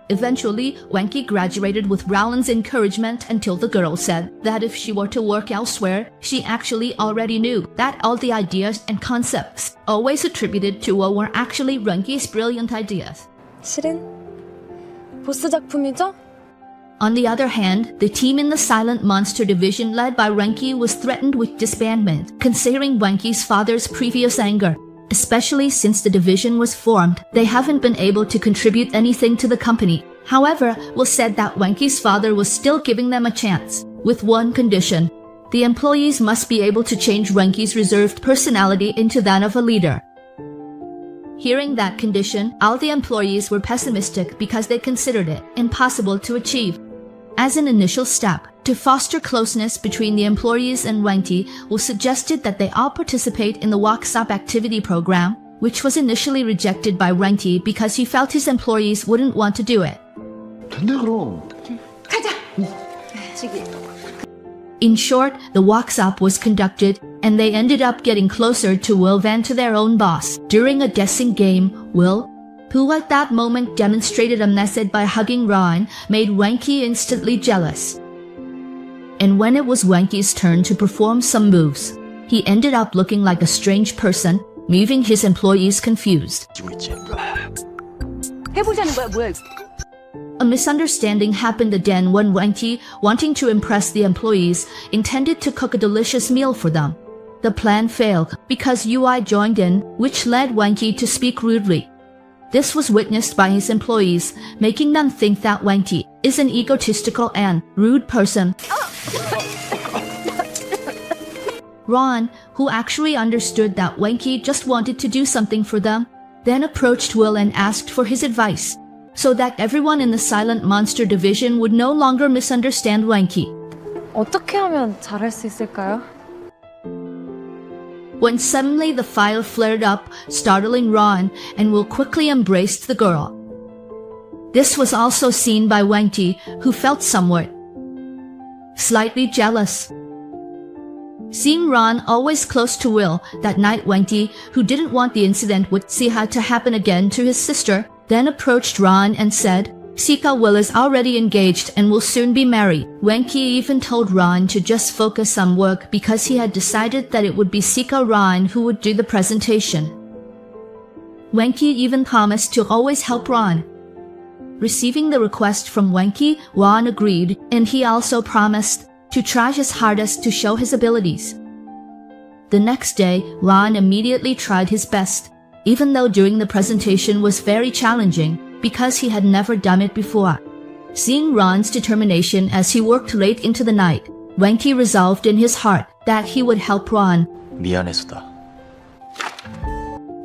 Eventually, Wenky graduated with Rowland's encouragement until the girl said that if she were to work elsewhere, she actually already knew that all the ideas and concepts always attributed to her were actually Wenky's brilliant ideas. 실은 보스 작품이죠? On the other hand, the team in the Silent Monster division led by Wenky was threatened with disbandment, considering Wenky's father's previous anger. Especially since the division was formed, they haven't been able to contribute anything to the company. However, Will said that Wenky's father was still giving them a chance, with one condition. The employees must be able to change Wenky's reserved personality into that of a leader. Hearing that condition, all the employees were pessimistic because they considered it impossible to achieve. As an initial step, to foster closeness between the employees and Wenky, Will suggested that they all participate in the workshop activity program, which was initially rejected by Wenky because he felt his employees wouldn't want to do it. 된대 그럼. In short, the workshop was conducted, and they ended up getting closer to Will than to their own boss. During a guessing game, Will, who at that moment demonstrated a method by hugging Ron, made Wenky instantly jealous. And when it was Wenky's turn to perform some moves, he ended up looking like a strange person, leaving his employees confused. 해보자는 거야, 뭐야? A misunderstanding happened again when Wenky, wanting to impress the employees, intended to cook a delicious meal for them. The plan failed because UI joined in, which led Wenky to speak rudely. This was witnessed by his employees, making them think that Wenky is an egotistical and rude person. Ron, who actually understood that Wenky just wanted to do something for them, then approached Will and asked for his advice, so that everyone in the Silent Monster division would no longer misunderstand Wenky. 어떻게 하면 잘할 수 있을까요? When suddenly the fire flared up, startling Ron, and Will quickly embraced the girl. This was also seen by Wenky, who felt somewhat slightly jealous. Seeing Ron always close to Will, that night Wenky, who didn't want the incident would see how to happen again to his sister, then approached Ron and said, Sika Will is already engaged and will soon be married. Wenky even told Ron to just focus on work because he had decided that it would be Sika Ron who would do the presentation. Wenky even promised to always help Ron. Receiving the request from Wenky, Ron agreed, and he also promised to try his hardest to show his abilities. The next day, Ron immediately tried his best, even though during the presentation was very challenging, because he had never done it before. Seeing Ron's determination as he worked late into the night, Wenky resolved in his heart that he would help Ron. 미안해서다.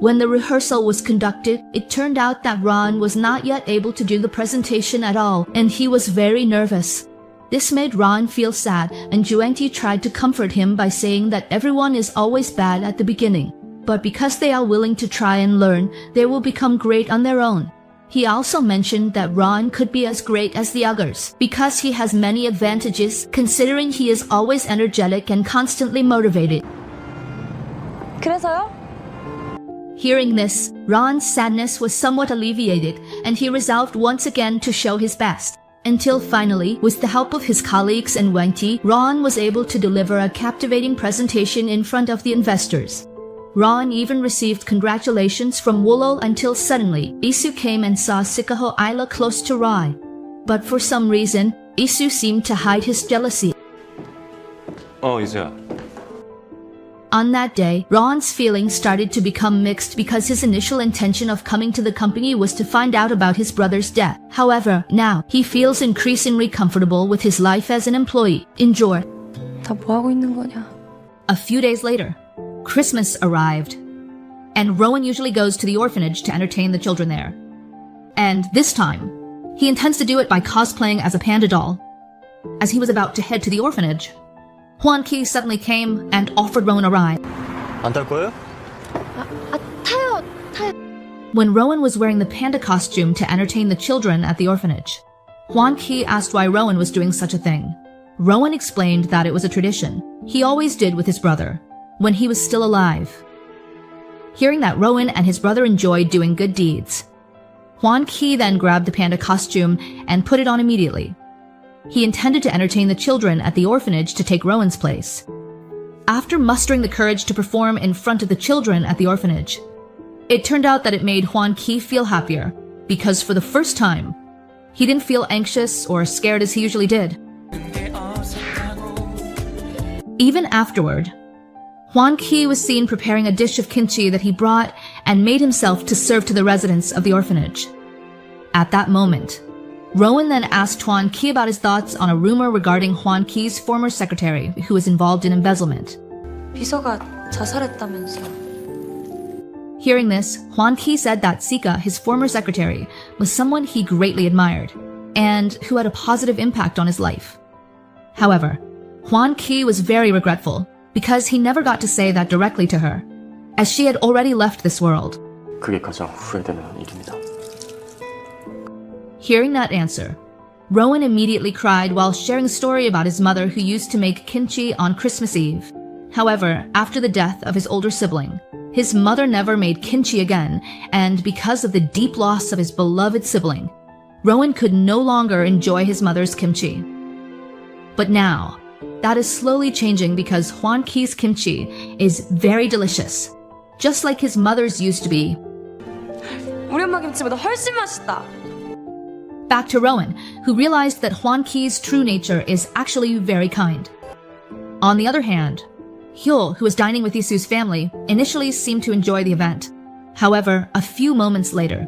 When the rehearsal was conducted, it turned out that Ron was not yet able to do the presentation at all, and he was very nervous. This made Ron feel sad, and Wenky tried to comfort him by saying that everyone is always bad at the beginning, but because they are willing to try and learn, they will become great on their own. He also mentioned that Ron could be as great as the others because he has many advantages, considering he is always energetic and constantly motivated. 그래서요? Hearing this, Ron's sadness was somewhat alleviated, and he resolved once again to show his best. Until finally, with the help of his colleagues and Wenky, Ron was able to deliver a captivating presentation in front of the investors. Ron even received congratulations from Wolol until suddenly, Isu came and saw Sikaho Isla close to Ron. But for some reason, Isu seemed to hide his jealousy. 이수야. On that day, Ron's feelings started to become mixed because his initial intention of coming to the company was to find out about his brother's death. However, now, he feels increasingly comfortable with his life as an employee. Enjoy. 다 뭐하고 있는 거냐? A few days later, Christmas arrived, and Rowan usually goes to the orphanage to entertain the children there. And this time, he intends to do it by cosplaying as a panda doll. As he was about to head to the orphanage, Huan Ki suddenly came and offered Rowan a ride. 안 탈 거예요? 타요. When Rowan was wearing the panda costume to entertain the children at the orphanage, Huan Ki asked why Rowan was doing such a thing. Rowan explained that it was a tradition he always did with his brother when he was still alive. Hearing that Rowan and his brother enjoyed doing good deeds, Huan Ki then grabbed the panda costume and put it on immediately. He intended to entertain the children at the orphanage to take Rowan's place. After mustering the courage to perform in front of the children at the orphanage, it turned out that it made Huan Ki feel happier because for the first time, he didn't feel anxious or scared as he usually did. Even afterward, Huan Ki was seen preparing a dish of kimchi that he brought and made himself to serve to the residents of the orphanage. At that moment, Rowan then asked Huan Ki about his thoughts on a rumor regarding Huan Ki's former secretary who was involved in embezzlement. 비서가 자살했다면서. Hearing this, Huan Ki said that Sika, his former secretary, was someone he greatly admired and who had a positive impact on his life. However, Huan Ki was very regretful because he never got to say that directly to her, as she had already left this world. 그게 가장 후회되는 일입니다. Hearing that answer, Rowan immediately cried while sharing a story about his mother who used to make kimchi on Christmas Eve. However, after the death of his older sibling, his mother never made kimchi again, and because of the deep loss of his beloved sibling, Rowan could no longer enjoy his mother's kimchi. But now, that is slowly changing because Huan Ki's kimchi is very delicious, just like his mother's used to be. 우리 엄마 김치보다 훨씬 맛있다. Back to Rowan, who realized that Huan Ki's true nature is actually very kind. On the other hand, Hyul, who was dining with Isu's family, initially seemed to enjoy the event. However, a few moments later,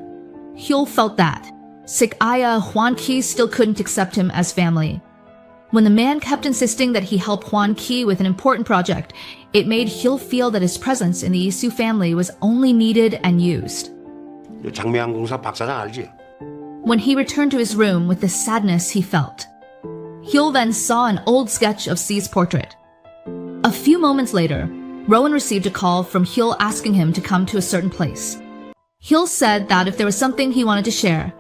Hyul felt that Sik-aya Huan Ki still couldn't accept him as family. When the man kept insisting that he help Huan Ki with an important project, it made Hyul feel that his presence in the Isu family was only needed and used. 장미항공사 박사장 알지? When he returned to his room with the sadness he felt, Hyul then saw an old sketch of C's portrait. A few moments later, Rowan received a call from Hyul asking him to come to a certain place. Hyul said that if there was something he wanted to share,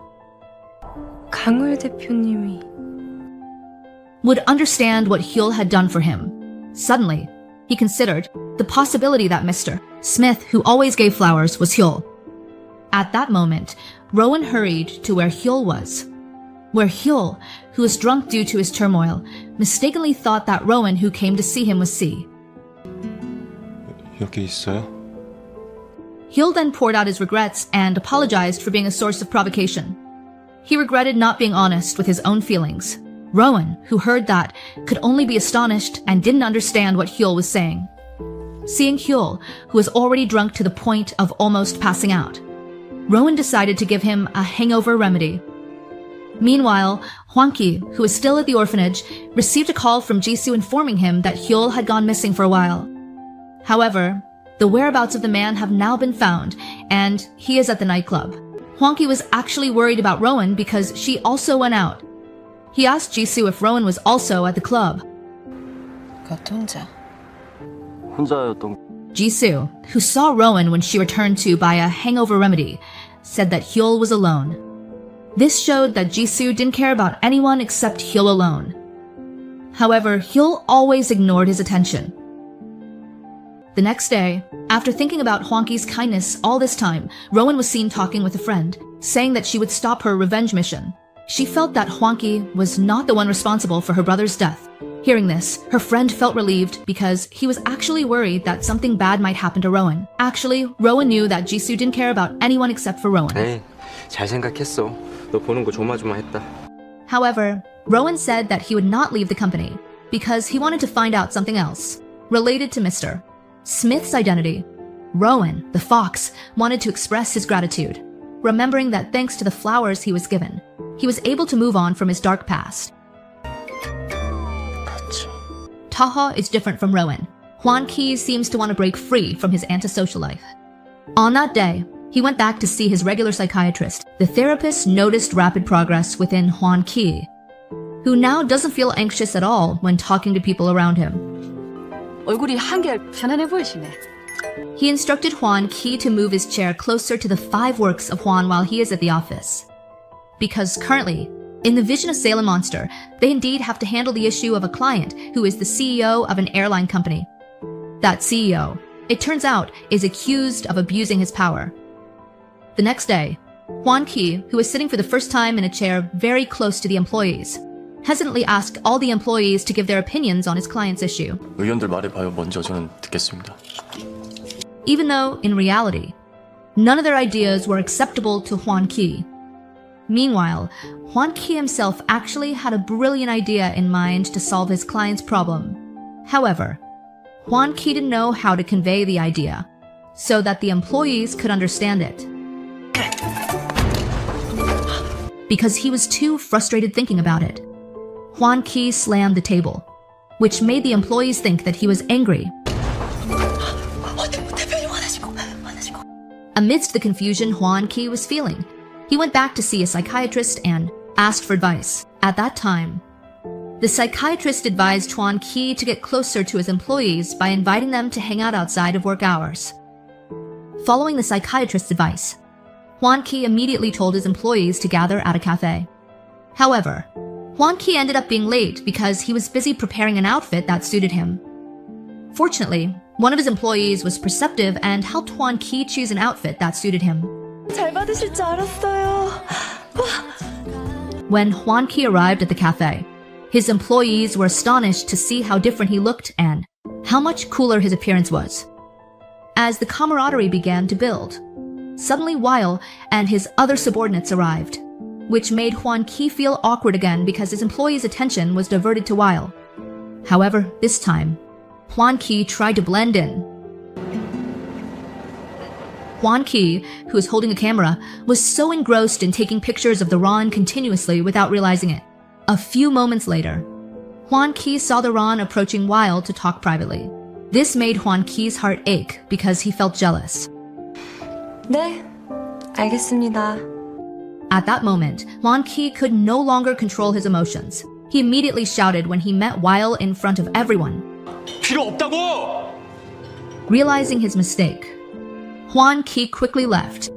강울 대표님이 would understand what Hyul had done for him. Suddenly, he considered the possibility that Mr. Smith, who always gave flowers, was Hyul. At that moment, Rowan hurried to where Hyul was, where Hyul, who was drunk due to his turmoil, mistakenly thought that Rowan who came to see him was C. 여기 있어요? Hyul then poured out his regrets and apologized for being a source of provocation. He regretted not being honest with his own feelings. Rowan, who heard that, could only be astonished and didn't understand what Hyul was saying. Seeing Hyul, who was already drunk to the point of almost passing out, Rowan decided to give him a hangover remedy. Meanwhile, Huan Ki, who was still at the orphanage, received a call from Jisoo informing him that Hyul had gone missing for a while. However, the whereabouts of the man have now been found, and he is at the nightclub. Huan Ki was actually worried about Rowan because she also went out. He asked Jisoo if Rowan was also at the club. 혼자였던 Jisoo, who saw Rowan when she returned to buy a hangover remedy, said that Hyul was alone. This showed that Jisoo didn't care about anyone except Hyul alone. However, Hyul always ignored his attention. The next day, after thinking about Huan Ki's kindness all this time, Rowan was seen talking with a friend, saying that she would stop her revenge mission. She felt that Huan Ki was not the one responsible for her brother's death. Hearing this, her friend felt relieved because he was actually worried that something bad might happen to Rowan. Actually, Rowan knew that Jisoo didn't care about anyone except for Rowan. 에이, 잘 생각했어. 너 보는 거 조마조마했다. However, Rowan said that he would not leave the company because he wanted to find out something else related to Mr. Smith's identity. Rowan, the fox, wanted to express his gratitude, remembering that thanks to the flowers he was given, he was able to move on from his dark past. Taha is different from Rowan. Huan Ki seems to want to break free from his antisocial life. On that day, he went back to see his regular psychiatrist. The therapist noticed rapid progress within Huan Ki, who now doesn't feel anxious at all when talking to people around him. 얼굴이 한결 편안해 보이시네. He instructed Huan Qi to move his chair closer to the 5 works of Huan while he is at the office. Because currently, in the vision of Salem Monster, they indeed have to handle the issue of a client who is the CEO of an airline company. That CEO, it turns out, is accused of abusing his power. The next day, Huan Qi, who was sitting for the first time in a chair very close to the employees, hesitantly asked all the employees to give their opinions on his client's issue. 의견들 말해봐요. 먼저 저는 듣겠습니다. Even though, in reality, none of their ideas were acceptable to Huan Qi. Meanwhile, Huan Qi himself actually had a brilliant idea in mind to solve his client's problem. However, Huan Qi didn't know how to convey the idea, so that the employees could understand it. Because he was too frustrated thinking about it, Huan Qi slammed the table, which made the employees think that he was angry. Amidst the confusion Huan Qi was feeling, he went back to see a psychiatrist and asked for advice. At that time, the psychiatrist advised Huan Qi to get closer to his employees by inviting them to hang out outside of work hours. Following the psychiatrist's advice, Huan Qi immediately told his employees to gather at a cafe. However, Huan Qi ended up being late because he was busy preparing an outfit that suited him. Fortunately, one of his employees was perceptive and helped Huan Qi choose an outfit that suited him. 잘 받으실 줄 알았어요. When Huan Qi arrived at the cafe, his employees were astonished to see how different he looked and how much cooler his appearance was. As the camaraderie began to build, suddenly Weil and his other subordinates arrived, which made Huan Qi feel awkward again because his employees' attention was diverted to Weil. However, this time, Huan Qi tried to blend in. Huan Qi, who was holding a camera, was so engrossed in taking pictures of the Ron continuously without realizing it. A few moments later, Huan Qi saw the Ron approaching Weil to talk privately. This made Huan Qi's heart ache because he felt jealous. 네, 알겠습니다. At that moment, Huan Qi could no longer control his emotions. He immediately shouted when he met Weil in front of everyone. 필요 없다고! Realizing his mistake, Huan Qi quickly left.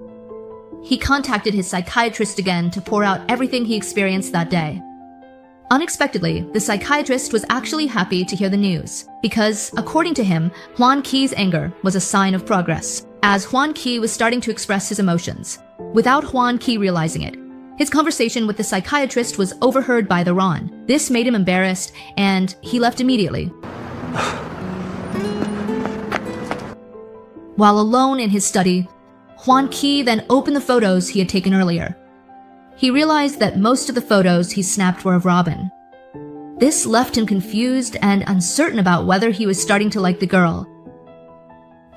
He contacted his psychiatrist again to pour out everything he experienced that day. Unexpectedly, the psychiatrist was actually happy to hear the news, because, according to him, Huan Qi's anger was a sign of progress, as Huan Qi was starting to express his emotions, without Huan Qi realizing it. His conversation with the psychiatrist was overheard by the Ron. This made him embarrassed, and he left immediately. While alone in his study, Huan Qi then opened the photos he had taken earlier. He realized that most of the photos he snapped were of Robin. This left him confused and uncertain about whether he was starting to like the girl.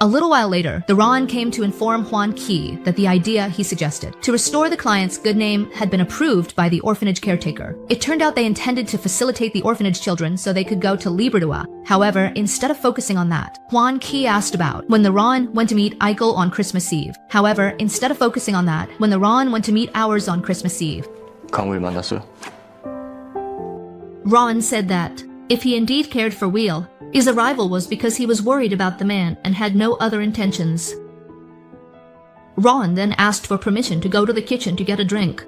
A little while later, the Ron came to inform Huan Qi that the idea he suggested to restore the client's good name had been approved by the orphanage caretaker. It turned out they intended to facilitate the orphanage children so they could go to Liberdua. However, instead of focusing on that, Huan Qi asked about when the Ron went to meet Eichel on Christmas Eve. However, instead of focusing on that, when the Ron went to meet ours on Christmas Eve. 강우를 만났어요? Ron said that, if he indeed cared for Wheel, his arrival was because he was worried about the man and had no other intentions. Ron then asked for permission to go to the kitchen to get a drink.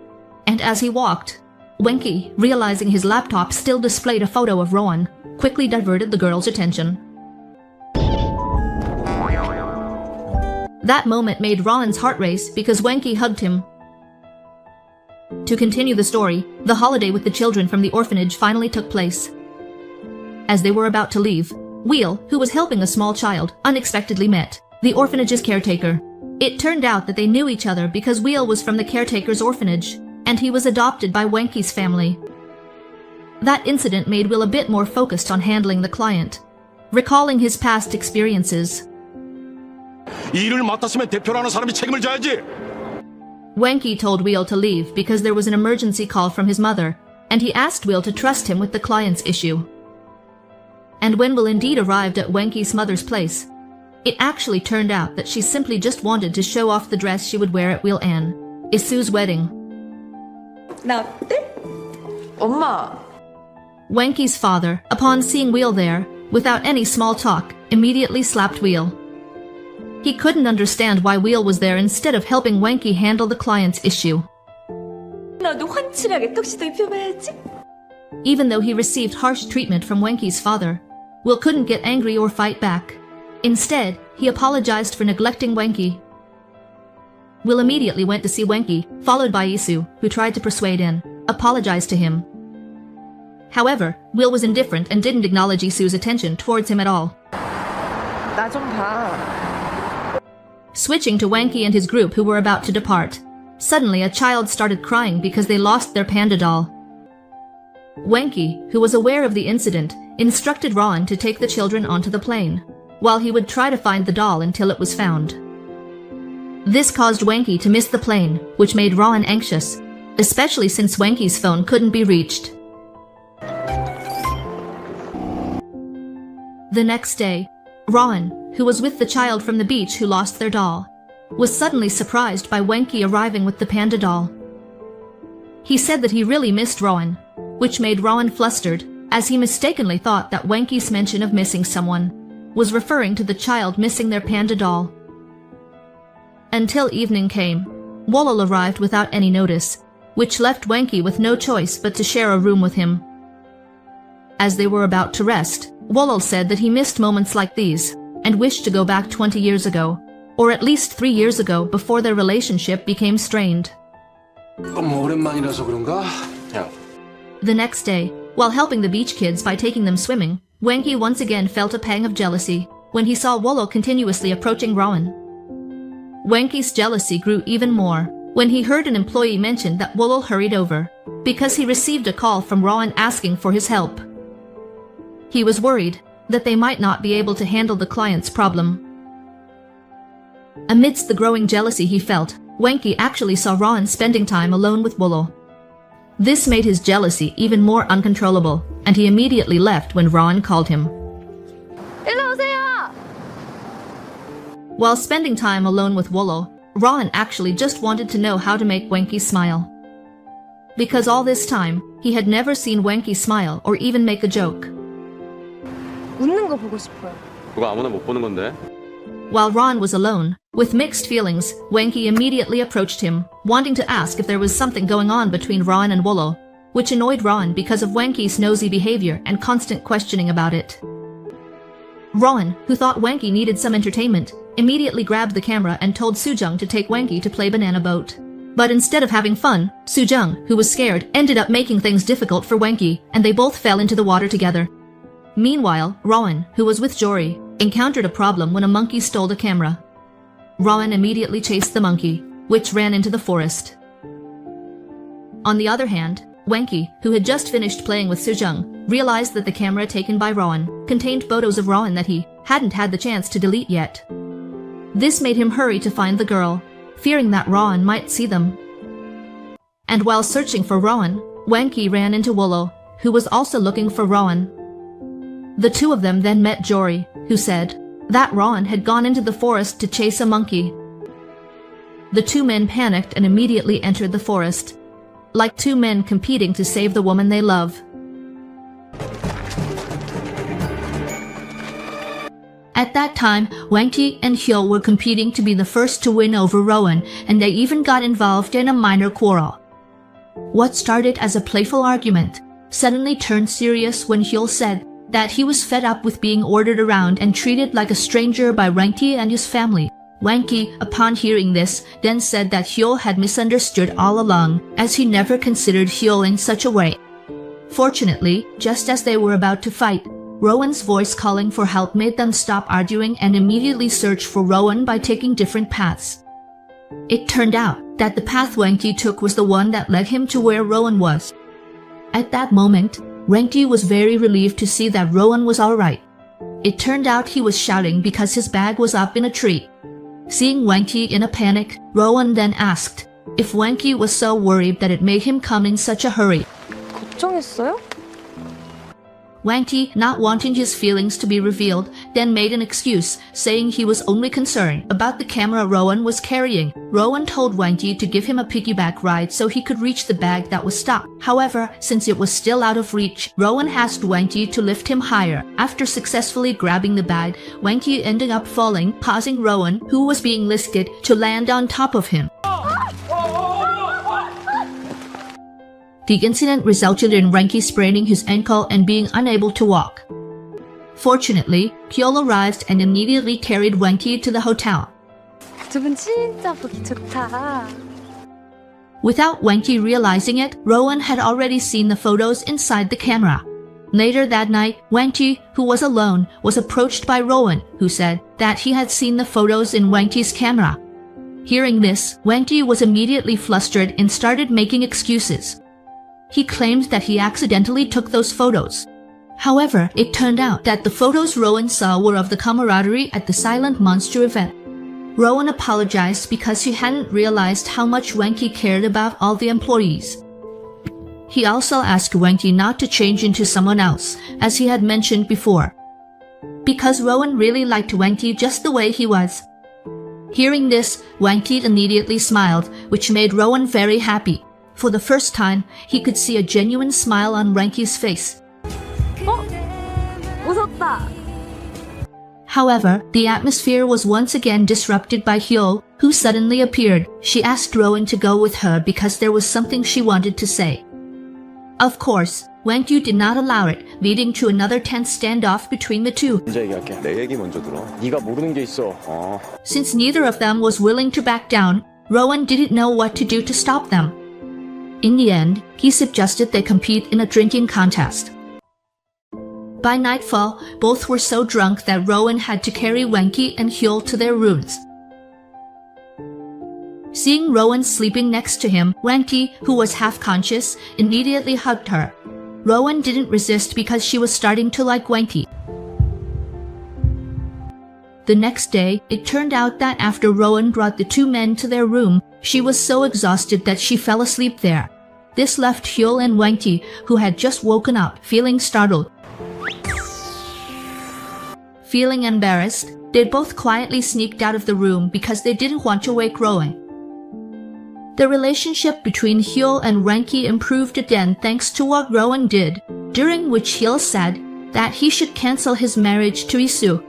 And as he walked, Wenki, realizing his laptop still displayed a photo of Rowan, quickly diverted the girl's attention. That moment made Ron's heart race because Wenki hugged him. To continue the story, the holiday with the children from the orphanage finally took place. As they were about to leave, Wheel, who was helping a small child, unexpectedly met the orphanage's caretaker. It turned out that they knew each other because Wheel was from the caretaker's orphanage, and he was adopted by Wenki's family. That incident made Will a bit more focused on handling the client, recalling his past experiences. 이 일을 맡았으면 대표라는 사람이 책임을 져야지. Wenki told Will to leave because there was an emergency call from his mother, and he asked Will to trust him with the client's issue. And when Will indeed arrived at Wenki's mother's place, it actually turned out that she simply just wanted to show off the dress she would wear at Will Ann, Isu's wedding. 나 어때? 엄마. Wenki's father, upon seeing Will there, without any small talk, immediately slapped Wheel. He couldn't understand why Wheel was there instead of helping Wanky handle the client's issue. 나도 환칠하게 턱시도 입혀봐야지. Even though he received harsh treatment from Wanky's father, Will couldn't get angry or fight back. Instead, he apologized for neglecting Wanky. Will immediately went to see Wanky, followed by Isu, who tried to persuade and apologize to him. However, Will was indifferent and didn't acknowledge Isu's attention towards him at all. 나 좀 봐. Switching to Wanky and his group who were about to depart, suddenly a child started crying because they lost their panda doll. Wanky, who was aware of the incident, instructed Ron to take the children onto the plane, while he would try to find the doll until it was found. This caused Wanky to miss the plane, which made Ron anxious, especially since Wanky's phone couldn't be reached. The next day, Ron, who was with the child from the beach who lost their doll, was suddenly surprised by Wanky arriving with the panda doll. He said that he really missed Rowan, which made Rowan flustered, as he mistakenly thought that Wanky's mention of missing someone was referring to the child missing their panda doll. Until evening came, Wolol arrived without any notice, which left Wanky with no choice but to share a room with him. As they were about to rest, Wolol said that he missed moments like these and wished to go back 20 years ago, or at least 3 years ago before their relationship became strained. 너무 오랜만이라서 그런가? 야, The next day, while helping the beach kids by taking them swimming, Wanky once again felt a pang of jealousy when he saw Wolol continuously approaching Rowan. Wanky's jealousy grew even more when he heard an employee mention that Wolol hurried over because he received a call from Rowan asking for his help. He was worried that they might not be able to handle the client's problem. Amidst the growing jealousy he felt, Wanky actually saw Ron spending time alone with Wolol. This made his jealousy even more uncontrollable, and he immediately left when Ron called him. 일로 오세요. While spending time alone with Wolol, Ron actually just wanted to know how to make Wanky smile. Because all this time, he had never seen Wanky smile or even make a joke. 웃는 거 보고 싶어요. 그거 아무나 못 보는 건데. While Ron was alone, with mixed feelings, Wanky immediately approached him, wanting to ask if there was something going on between Ron and Wolol, which annoyed Ron because of Wanky's nosy behavior and constant questioning about it. Ron, who thought Wanky needed some entertainment, immediately grabbed the camera and told Soo-jung to take Wanky to play banana boat. But instead of having fun, Soo-jung, who was scared, ended up making things difficult for Wanky, and they both fell into the water together. Meanwhile, Rowan, who was with Jory, encountered a problem when a monkey stole the camera. Rowan immediately chased the monkey, which ran into the forest. On the other hand, Wanky, who had just finished playing with Soo-jung, realized that the camera taken by Rowan contained photos of Rowan that he hadn't had the chance to delete yet. This made him hurry to find the girl, fearing that Rowan might see them. And while searching for Rowan, Wanky ran into Wolol, who was also looking for Rowan. The two of them then met Jory, who said that Ron had gone into the forest to chase a monkey. The two men panicked and immediately entered the forest, like two men competing to save the woman they love. At that time, Wanky and Hyo were competing to be the first to win over Rowan, and they even got involved in a minor quarrel. What started as a playful argument suddenly turned serious when Hyo said that he was fed up with being ordered around and treated like a stranger by Wanky and his family. Wanky, upon hearing this, then said that Hyo had misunderstood all along, as he never considered Hyo in such a way. Fortunately, just as they were about to fight, Rowan's voice calling for help made them stop arguing and immediately search for Rowan by taking different paths. It turned out that the path Wanky took was the one that led him to where Rowan was. At that moment, Wanky was very relieved to see that Rowan was alright. It turned out he was shouting because his bag was up in a tree. Seeing Wanky in a panic, Rowan then asked if Wanky was so worried that it made him come in such a hurry. 걱정했어요? Wanky, not wanting his feelings to be revealed, then made an excuse, saying he was only concerned about the camera Rowan was carrying. Rowan told Wang Yi to give him a piggyback ride so he could reach the bag that was stuck. However, since it was still out of reach, Rowan asked Wang Yi to lift him higher. After successfully grabbing the bag, Wang Yi ended up falling, causing Rowan, who was being lifted, to land on top of him. The incident resulted in Wang Yi spraining his ankle and being unable to walk. Fortunately, Hyul arrived and immediately carried Wang Yi to the hotel. 두 분 진짜 보기 좋다. Without Wang Yi realizing it, Rowan had already seen the photos inside the camera. Later that night, Wang Yi, who was alone, was approached by Rowan, who said that he had seen the photos in Wang Yi's camera. Hearing this, Wang Yi was immediately flustered and started making excuses. He claimed that he accidentally took those photos. However, it turned out that the photos Rowan saw were of the camaraderie at the Silent Monster event. Rowan apologized because he hadn't realized how much Wang Yi cared about all the employees. He also asked Wang Yi not to change into someone else, as he had mentioned before, because Rowan really liked Wang Yi just the way he was. Hearing this, Wang Yi immediately smiled, which made Rowan very happy. For the first time, he could see a genuine smile on Wang Yi's face. 웃었다. However, the atmosphere was once again disrupted by Hyul, who suddenly appeared. She asked Rowan to go with her because there was something she wanted to say. Of course, Wang Yi did not allow it, leading to another tense standoff between the two. 내 얘기 먼저 들어. 네가 모르는 게 있어. Since neither of them was willing to back down, Rowan didn't know what to do to stop them. In the end, he suggested they compete in a drinking contest. By nightfall, both were so drunk that Rowan had to carry Wang Yi and Hyul to their rooms. Seeing Rowan sleeping next to him, Wang Yi, who was half-conscious, immediately hugged her. Rowan didn't resist because she was starting to like Wang Yi. The next day, it turned out that after Rowan brought the two men to their room, she was so exhausted that she fell asleep there. This left Hyul and Wang Yi, who had just woken up, feeling startled. Feeling embarrassed, they both quietly sneaked out of the room because they didn't want to wake Rowan. The relationship between Hyul and Wang Yi improved again thanks to what Rowan did, during which Hyul said that he should cancel his marriage to Isu,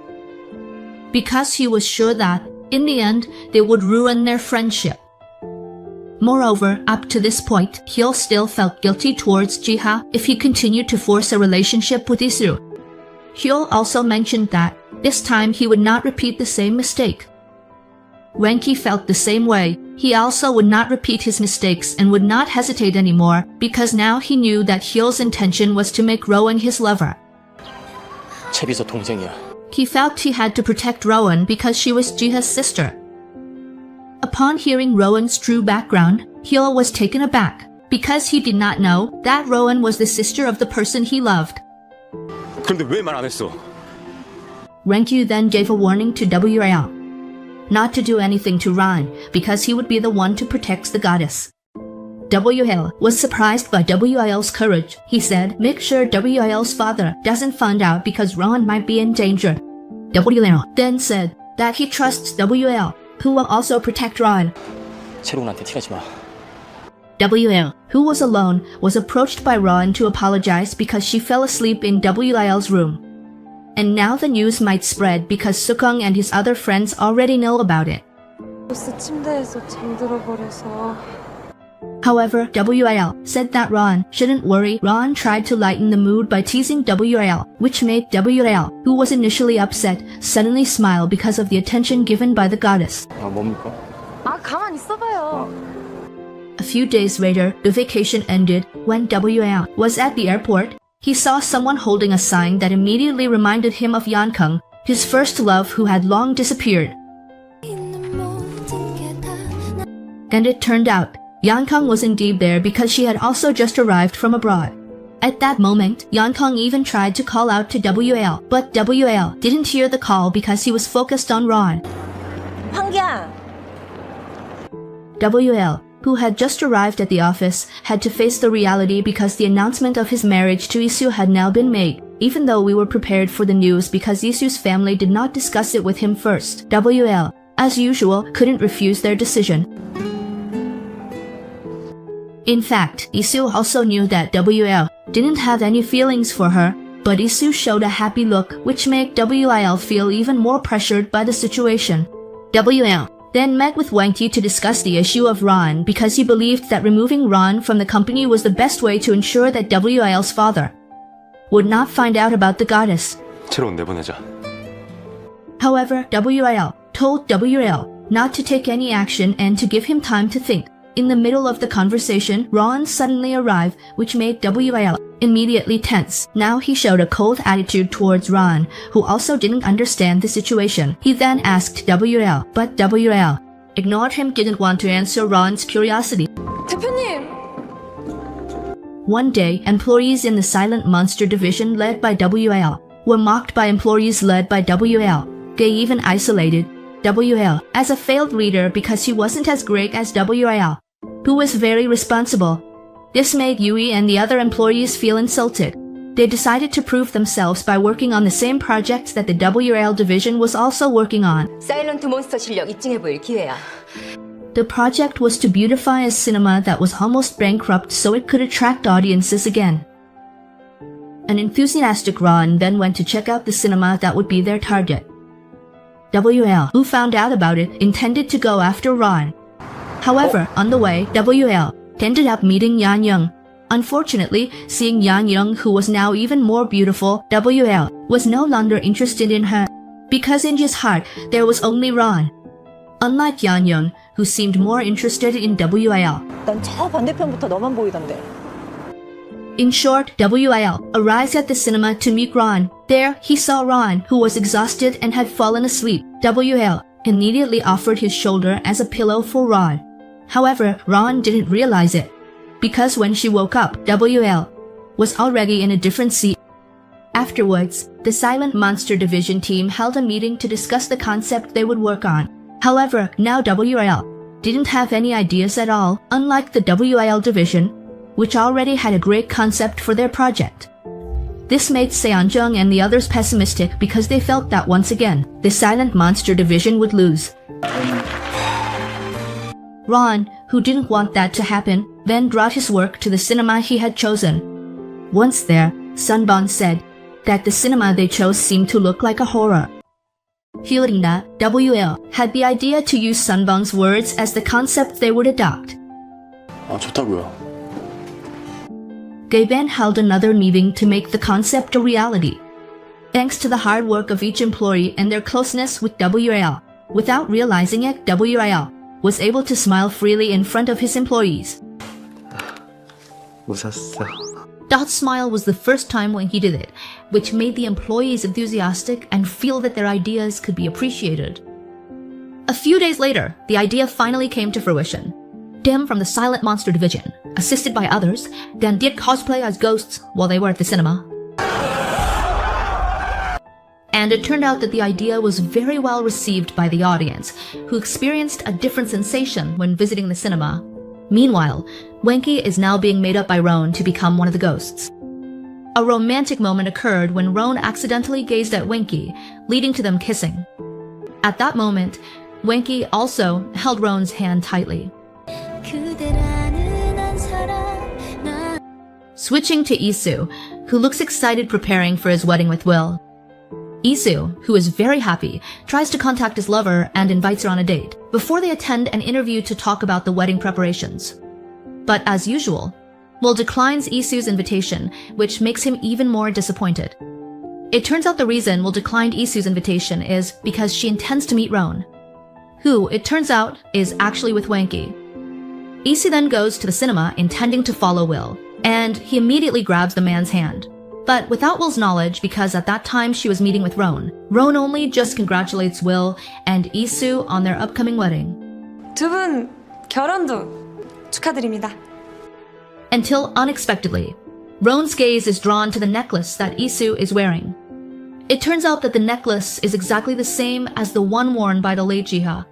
because he was sure that, in the end, they would ruin their friendship. Moreover, up to this point, Hyul still felt guilty towards Jiha if he continued to force a relationship with Isu. Hyul also mentioned that, this time he would not repeat the same mistake. Wang Yi felt the same way. He also would not repeat his mistakes and would not hesitate anymore, because now he knew that Hyul's intention was to make Rowan his lover. 채비서 동생이야. He felt he had to protect Rowan because she was Jiha's sister. Upon hearing Rowan's true background, Hyul was taken aback, because he did not know that Rowan was the sister of the person he loved. 그런데 왜 말 안 했어? Wang Yi then gave a warning to WL, not to do anything to Ron, because he would be the one to protect the goddess. WL was surprised by WL's courage. He said, make sure WL's father doesn't find out because Ron might be in danger. WL then said that he trusts WL, who will also protect Ron. 채론한테 티내지 마. WL, who was alone, was approached by Ron to apologize because she fell asleep in WL's room. And now the news might spread because Sukong and his other friends already know about it. 침대에서 잠들어 버려서. However, WL said that Ron shouldn't worry. Ron tried to lighten the mood by teasing WL, which made WL, who was initially upset, suddenly smile because of the attention given by the goddess. 뭡니까? 가만 있어봐요. A few days later, the vacation ended. When WL was at the airport, he saw someone holding a sign that immediately reminded him of Yankung, his first love who had long disappeared. And it turned out, Yankung was indeed there because she had also just arrived from abroad. At that moment, Yankung even tried to call out to WL, but WL didn't hear the call because he was focused on Ron. 황기야. WL, who had just arrived at the office, had to face the reality because the announcement of his marriage to Isu had now been made. even though we were prepared for the news because Isu's family did not discuss it with him first. WL, as usual, couldn't refuse their decision. In fact, Isu also knew that WL didn't have any feelings for her, but Isu showed a happy look, which made WL feel even more pressured by the situation. WL then met with Wang Yi to discuss the issue of Ron because he believed that removing Ron from the company was the best way to ensure that WL's father would not find out about the goddess. 채론 내보내자. However, WL told WL not to take any action and to give him time to think. In the middle of the conversation, Ron suddenly arrived, which made WL immediately tense. Now he showed a cold attitude towards Ron, who also didn't understand the situation. He then asked WL, but WL ignored him, didn't want to answer Ron's curiosity. 대표님! One day, employees in the Silent Monster division led by WL were mocked by employees led by WL. They even isolated WL as a failed leader because he wasn't as great as WL, who was very responsible. This made Yui and the other employees feel insulted. They decided to prove themselves by working on the same projects that the WL division was also working on. 사일런트 몬스터 실력 입증해 보일 기회야. The project was to beautify a cinema that was almost bankrupt so it could attract audiences again. An enthusiastic Ron then went to check out the cinema that would be their target. WL, who found out about it, intended to go after Ron. However, on the way, WL ended up meeting Yan Young. Unfortunately, seeing Yan Young, who was now even more beautiful, WL was no longer interested in her, because in his heart, there was only Ron. Unlike Yan Young, who seemed more interested in WL. 난 저 반대편부터 너만 보이던데. In short, WL arrived at the cinema to meet Ron. There, he saw Ron, who was exhausted and had fallen asleep. WL immediately offered his shoulder as a pillow for Ron. However, Ron didn't realize it, because when she woke up, WL was already in a different seat. Afterwards, the Silent Monster Division team held a meeting to discuss the concept they would work on. However, now WL didn't have any ideas at all, unlike the WL division, which already had a great concept for their project. This made Seonjung and the others pessimistic because they felt that once again, the Silent Monster division would lose. Ron, who didn't want that to happen, then brought his work to the cinema he had chosen. Once there, Sunbon said that the cinema they chose seemed to look like a horror. Feeling that, WL had the idea to use Sunbon's words as the concept they would adopt. 좋다고요. They then held another meeting to make the concept a reality. Thanks to the hard work of each employee and their closeness with WL, without realizing it, WL was able to smile freely in front of his employees. 웃었어. That smile was the first time when he did it, which made the employees enthusiastic and feel that their ideas could be appreciated. A few days later, the idea finally came to fruition. Them from the Silent Monster division, assisted by others, then did cosplay as ghosts while they were at the cinema. And it turned out that the idea was very well received by the audience, who experienced a different sensation when visiting the cinema. Meanwhile, Wenki is now being made up by Roan to become one of the ghosts. A romantic moment occurred when Roan accidentally gazed at Wenki, leading to them kissing. At that moment, Wenki also held Roan's hand tightly. Switching to Isu, who looks excited preparing for his wedding with Will. Isu, who is very happy, tries to contact his lover and invites her on a date, before they attend an interview to talk about the wedding preparations. But as usual, Will declines Isu's invitation, which makes him even more disappointed. It turns out the reason Will declined Isu's invitation is because she intends to meet Roan, who, it turns out, is actually with Wenki. Isu then goes to the cinema intending to follow Will, and he immediately grabs the man's hand. But without Will's knowledge, because at that time she was meeting with Roan, Roan only just congratulates Will and Isu on their upcoming wedding. 두 분 결혼도 축하드립니다. Until unexpectedly, Roan's gaze is drawn to the necklace that Isu is wearing. It turns out that the necklace is exactly the same as the one worn by the late Jiha.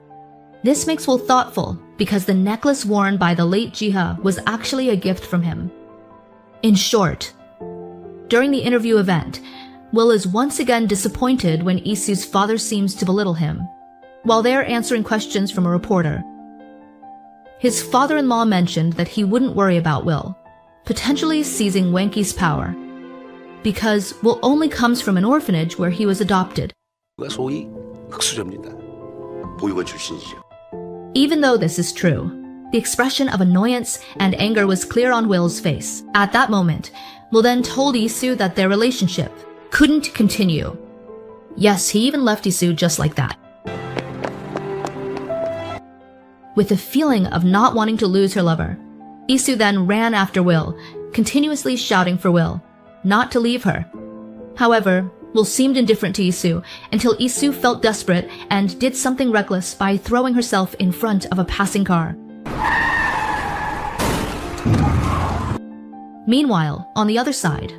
This makes Will thoughtful, because the necklace worn by the late Jiha was actually a gift from him. In short, during the interview event, Will is once again disappointed when Isu's father seems to belittle him, while they're answering questions from a reporter. His father-in-law mentioned that he wouldn't worry about Will, potentially seizing Wenky's power, because Will only comes from an orphanage where he was adopted. 소위 흑수저입니다. 보육원 출신이죠. Even though this is true, the expression of annoyance and anger was clear on Will's face. At that moment, Will then told Isu that their relationship couldn't continue. Yes, he even left Isu just like that. With a feeling of not wanting to lose her lover, Isu then ran after Will, continuously shouting for Will not to leave her. However, Will seemed indifferent to Isu until Isu felt desperate and did something reckless by throwing herself in front of a passing car. Meanwhile, on the other side,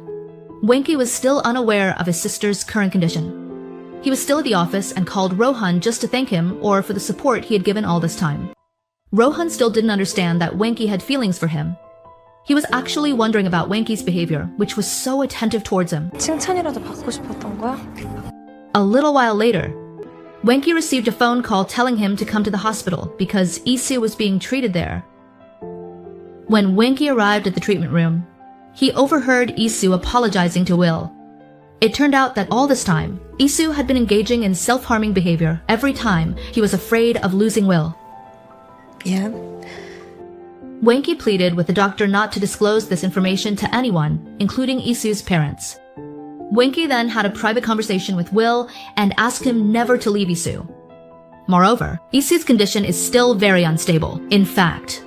Wenky was still unaware of his sister's current condition. He was still at the office and called Rohan just to thank him or for the support he had given all this time. Rohan still didn't understand that Wenky had feelings for him. He was actually wondering about Wenky's behavior, which was so attentive towards him. 칭찬이라도 받고 싶었던 거야? A little while later, Wenky received a phone call telling him to come to the hospital because Isu was being treated there. When Wenky arrived at the treatment room, he overheard Isu apologizing to Will. It turned out that all this time, Isu had been engaging in self-harming behavior every time he was afraid of losing Will. 미안. Wenky pleaded with the doctor not to disclose this information to anyone, including Isu's parents. Wenky then had a private conversation with Will and asked him never to leave Isu. Moreover, Isu's condition is still very unstable. In fact,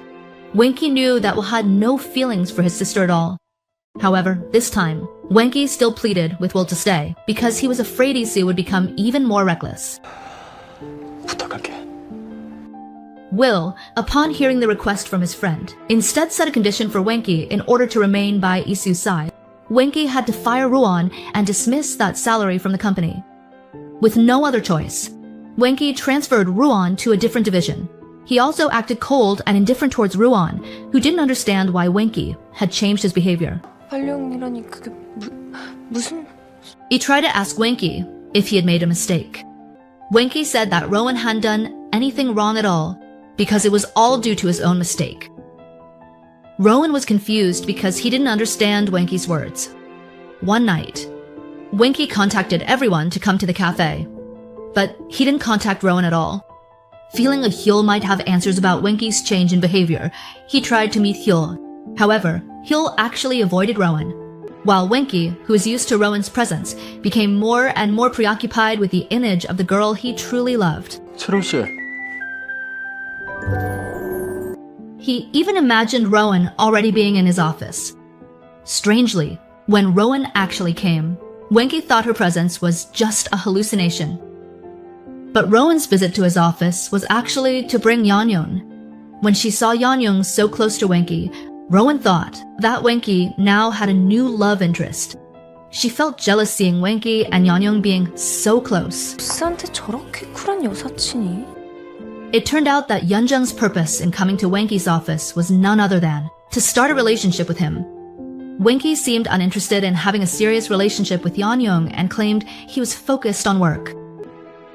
Wenky knew that Will had no feelings for his sister at all. However, this time, Wenky still pleaded with Will to stay because he was afraid Isu would become even more reckless. 부탁할게. Will, upon hearing the request from his friend, instead set a condition for Wenky in order to remain by Isu's side. Wenky had to fire Ruan and dismiss that salary from the company. With no other choice, Wenky transferred Ruan to a different division. He also acted cold and indifferent towards Ruan, who didn't understand why Wenky had changed his behavior. 활용이라니 그게 무슨... He tried to ask Wenky if he had made a mistake. Wenky said that Rowan hadn't done anything wrong at all because it was all due to his own mistake. Rowan was confused because he didn't understand Wenky's words. One night, Wenky contacted everyone to come to the cafe, but he didn't contact Rowan at all. Feeling like Hyul might have answers about Wenky's change in behavior, he tried to meet Hyul. However, Hyul actually avoided Rowan, while Wenky, who was used to Rowan's presence, became more and more preoccupied with the image of the girl he truly loved. 채령 씨, He even imagined Rowan already being in his office. Strangely, when Rowan actually came, Wenky thought her presence was just a hallucination. But Rowan's visit to his office was actually to bring Yeon-young. When she saw Yeon-young so close to Wenky, Rowan thought that Wenky now had a new love interest. She felt jealous seeing Wenky and Yeon-young being so close. 보스한테 저렇게 쿨한 여사친이? It turned out that Yeon-jung's purpose in coming to Wenky's office was none other than to start a relationship with him. Wenky seemed uninterested in having a serious relationship with Yeon-young and claimed he was focused on work.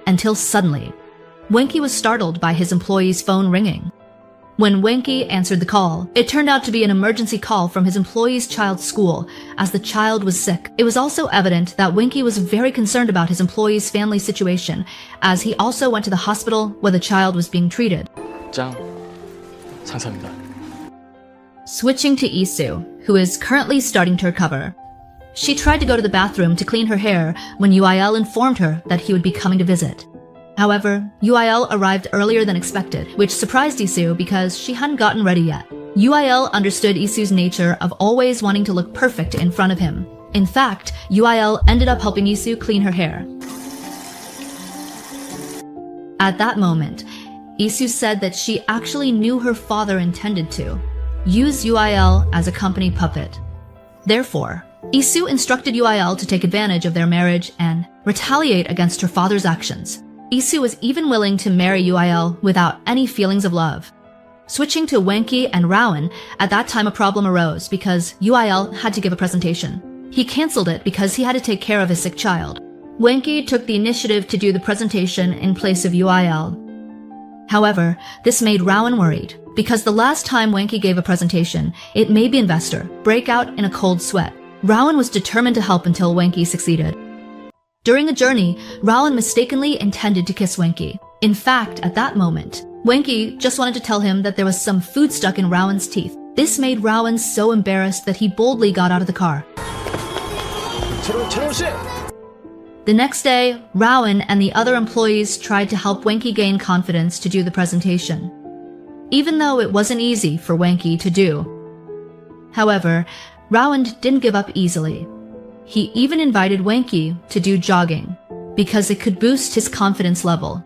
Until suddenly, Wenky was startled by his employee's phone ringing. When Wenky answered the call, it turned out to be an emergency call from his employee's child's school, as the child was sick. It was also evident that Wenky was very concerned about his employee's family situation, as he also went to the hospital where the child was being treated. 짱. 상사입니다. Switching to Isu, who is currently starting to recover. She tried to go to the bathroom to clean her hair when UIL informed her that he would be coming to visit. However, UIL arrived earlier than expected, which surprised Isu because she hadn't gotten ready yet. UIL understood Isu's nature of always wanting to look perfect in front of him. In fact, UIL ended up helping Isu clean her hair. At that moment, Isu said that she actually knew her father intended to use UIL as a company puppet. Therefore, Isu instructed UIL to take advantage of their marriage and retaliate against her father's actions. Isu was even willing to marry UIL without any feelings of love. Switching to Wenky and Rowan, at that time a problem arose because UIL had to give a presentation. He canceled it because he had to take care of his sick child. Wenki took the initiative to do the presentation in place of UIL. However, this made Rowan worried, because the last time Wenki gave a presentation, it made the investor break out in a cold sweat. Rowan was determined to help until Wenki succeeded. During the journey, Rowan mistakenly intended to kiss Wenki. In fact, at that moment, Wenki just wanted to tell him that there was some food stuck in Rowan's teeth. This made Rowan so embarrassed that he boldly got out of the car. The next day, Rowan and the other employees tried to help Wenki gain confidence to do the presentation, even though it wasn't easy for Wenki to do. However, Rowan didn't give up easily. He even invited Wenki to do jogging, because it could boost his confidence level.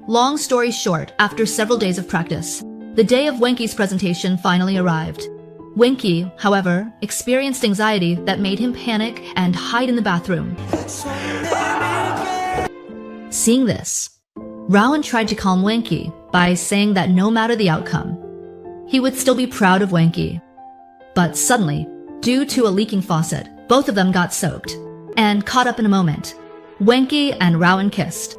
Long story short, after several days of practice, the day of Wenki's presentation finally arrived. Wenki, however, experienced anxiety that made him panic and hide in the bathroom. Seeing this, Rowan tried to calm Wenki by saying that no matter the outcome, he would still be proud of Wenki. But suddenly, due to a leaking faucet, both of them got soaked. And caught up in a moment, Wenki and Rowan kissed.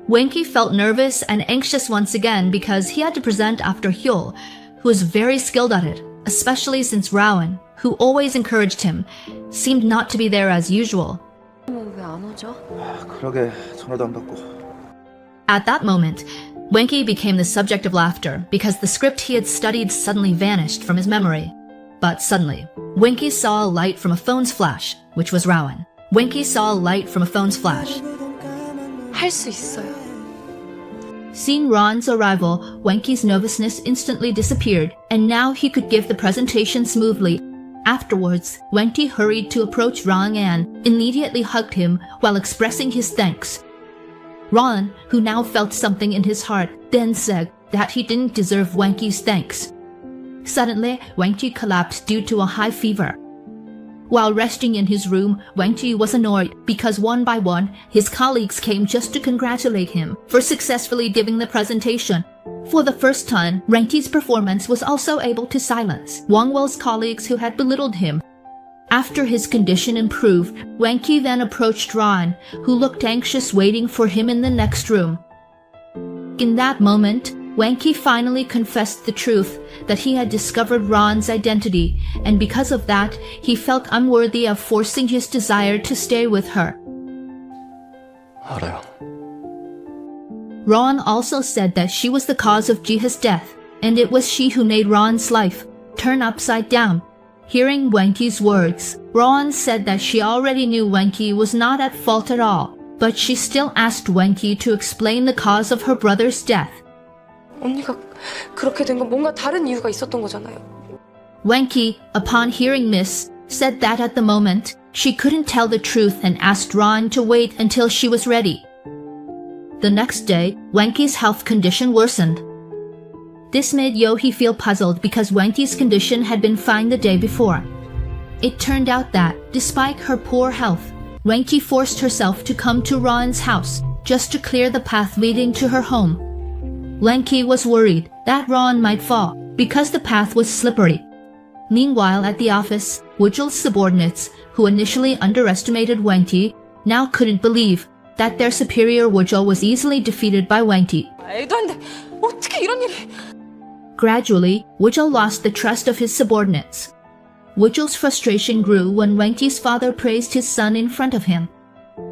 Wenki felt nervous and anxious once again because he had to present after Hyul, who was very skilled at it, especially since Rowan, who always encouraged him, seemed not to be there as usual. At that moment, Wenki became the subject of laughter because the script he had studied suddenly vanished from his memory. But suddenly, Wenki saw a light from a phone's flash, which was Rowan. Wenki saw a light from a phone's flash. 할 수 있어요. Seeing Ron's arrival, Wenki's nervousness instantly disappeared, and now he could give the presentation smoothly. Afterwards, Wenki hurried to approach Ron and immediately hugged him while expressing his thanks. Ron, who now felt something in his heart, then said that he didn't deserve Wenki's thanks. Suddenly, Wenki collapsed due to a high fever. While resting in his room, Wenki was annoyed because one by one, his colleagues came just to congratulate him for successfully giving the presentation. For the first time, Wenki's performance was also able to silence Wangwell's colleagues who had belittled him. After his condition improved, Wenki then approached Ron, who looked anxious waiting for him in the next room. In that moment, Wenki finally confessed the truth that he had discovered Ron's identity, and because of that, he felt unworthy of forcing his desire to stay with her. 알아요. Ron also said that she was the cause of Jiha's death, and it was she who made Ron's life turn upside down. Hearing Wenki's words, Ron said that she already knew Wenki was not at fault at all, but she still asked Wenki to explain the cause of her brother's death. 언니가 그렇게 된 건 뭔가 다른 이유가 있었던 거잖아요. Wenki, upon hearing this, said that at the moment, she couldn't tell the truth and asked Ron to wait until she was ready. The next day, Wenki's health condition worsened. This made Yohee feel puzzled because Wenki's condition had been fine the day before. It turned out that, despite her poor health, Wenki forced herself to come to Ron's house just to clear the path leading to her home. Wenki was worried that Ron might fall because the path was slippery. Meanwhile, at the office, Wujul's subordinates, who initially underestimated Wenki, now couldn't believe that their superior Wujul was easily defeated by Wenki. 말도 안 돼. 어떻게 이런 일이... Gradually, Wujul lost the trust of his subordinates. Wujul's frustration grew when Wenki's father praised his son in front of him.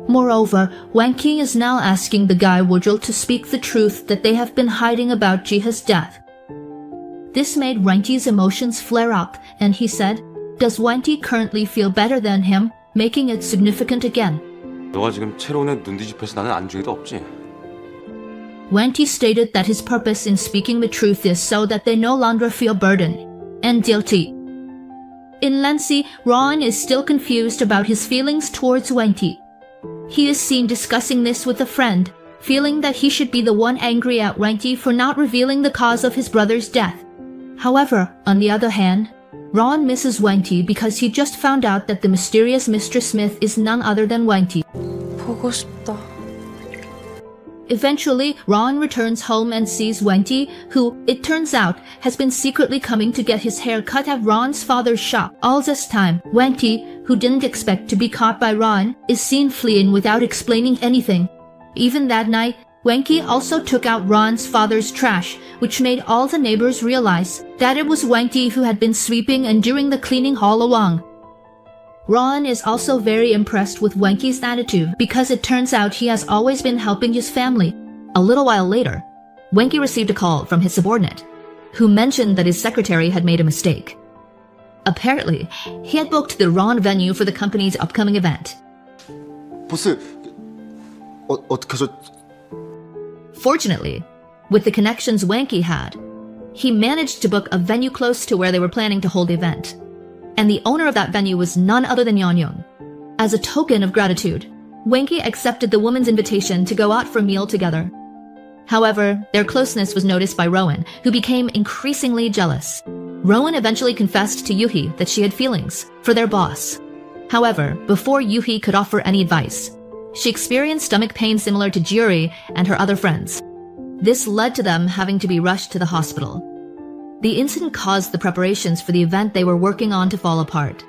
Moreover, Wenki is now asking the guy Wujul to speak the truth that they have been hiding about Jiha's death. This made Wenki's emotions flare up, and he said, "Does Wenki currently feel better than him?" making it significant again. 너가 지금 채론에 눈 뒤집혀서 나는 안중에도 없지. Wenki stated that his purpose in speaking the truth is so that they no longer feel burdened and guilty. In Lensi, Ron is still confused about his feelings towards Wenki. He is seen discussing this with a friend, feeling that he should be the one angry at Wenki for not revealing the cause of his brother's death. However, on the other hand, Ron misses Wenki because he just found out that the mysterious Mr. Smith is none other than Wenki. 보고 싶다. Eventually, Ron returns home and sees Wendy, who, it turns out, has been secretly coming to get his hair cut at Ron's father's shop. All this time, Wendy, who didn't expect to be caught by Ron, is seen fleeing without explaining anything. Even that night, Wendy also took out Ron's father's trash, which made all the neighbors realize that it was Wendy who had been sweeping and doing the cleaning all along. Ron is also very impressed with Wendy's attitude because it turns out he has always been helping his family. A little while later, Wendy received a call from his subordinate, who mentioned that his secretary had made a mistake. Apparently, he had booked the wrong venue for the company's upcoming event. 보스, 어떻게 하셨... Fortunately, with the connections Wendy had, he managed to book a venue close to where they were planning to hold the event. And the owner of that venue was none other than Yeon-young. As a token of gratitude, Wendy accepted the woman's invitation to go out for a meal together. However, their closeness was noticed by Rowan, who became increasingly jealous. Rowan eventually confessed to Yuhi that she had feelings for their boss. However, before Yuhi could offer any advice, she experienced stomach pain similar to Juri and her other friends. This led to them having to be rushed to the hospital. The incident caused the preparations for the event they were working on to fall apart.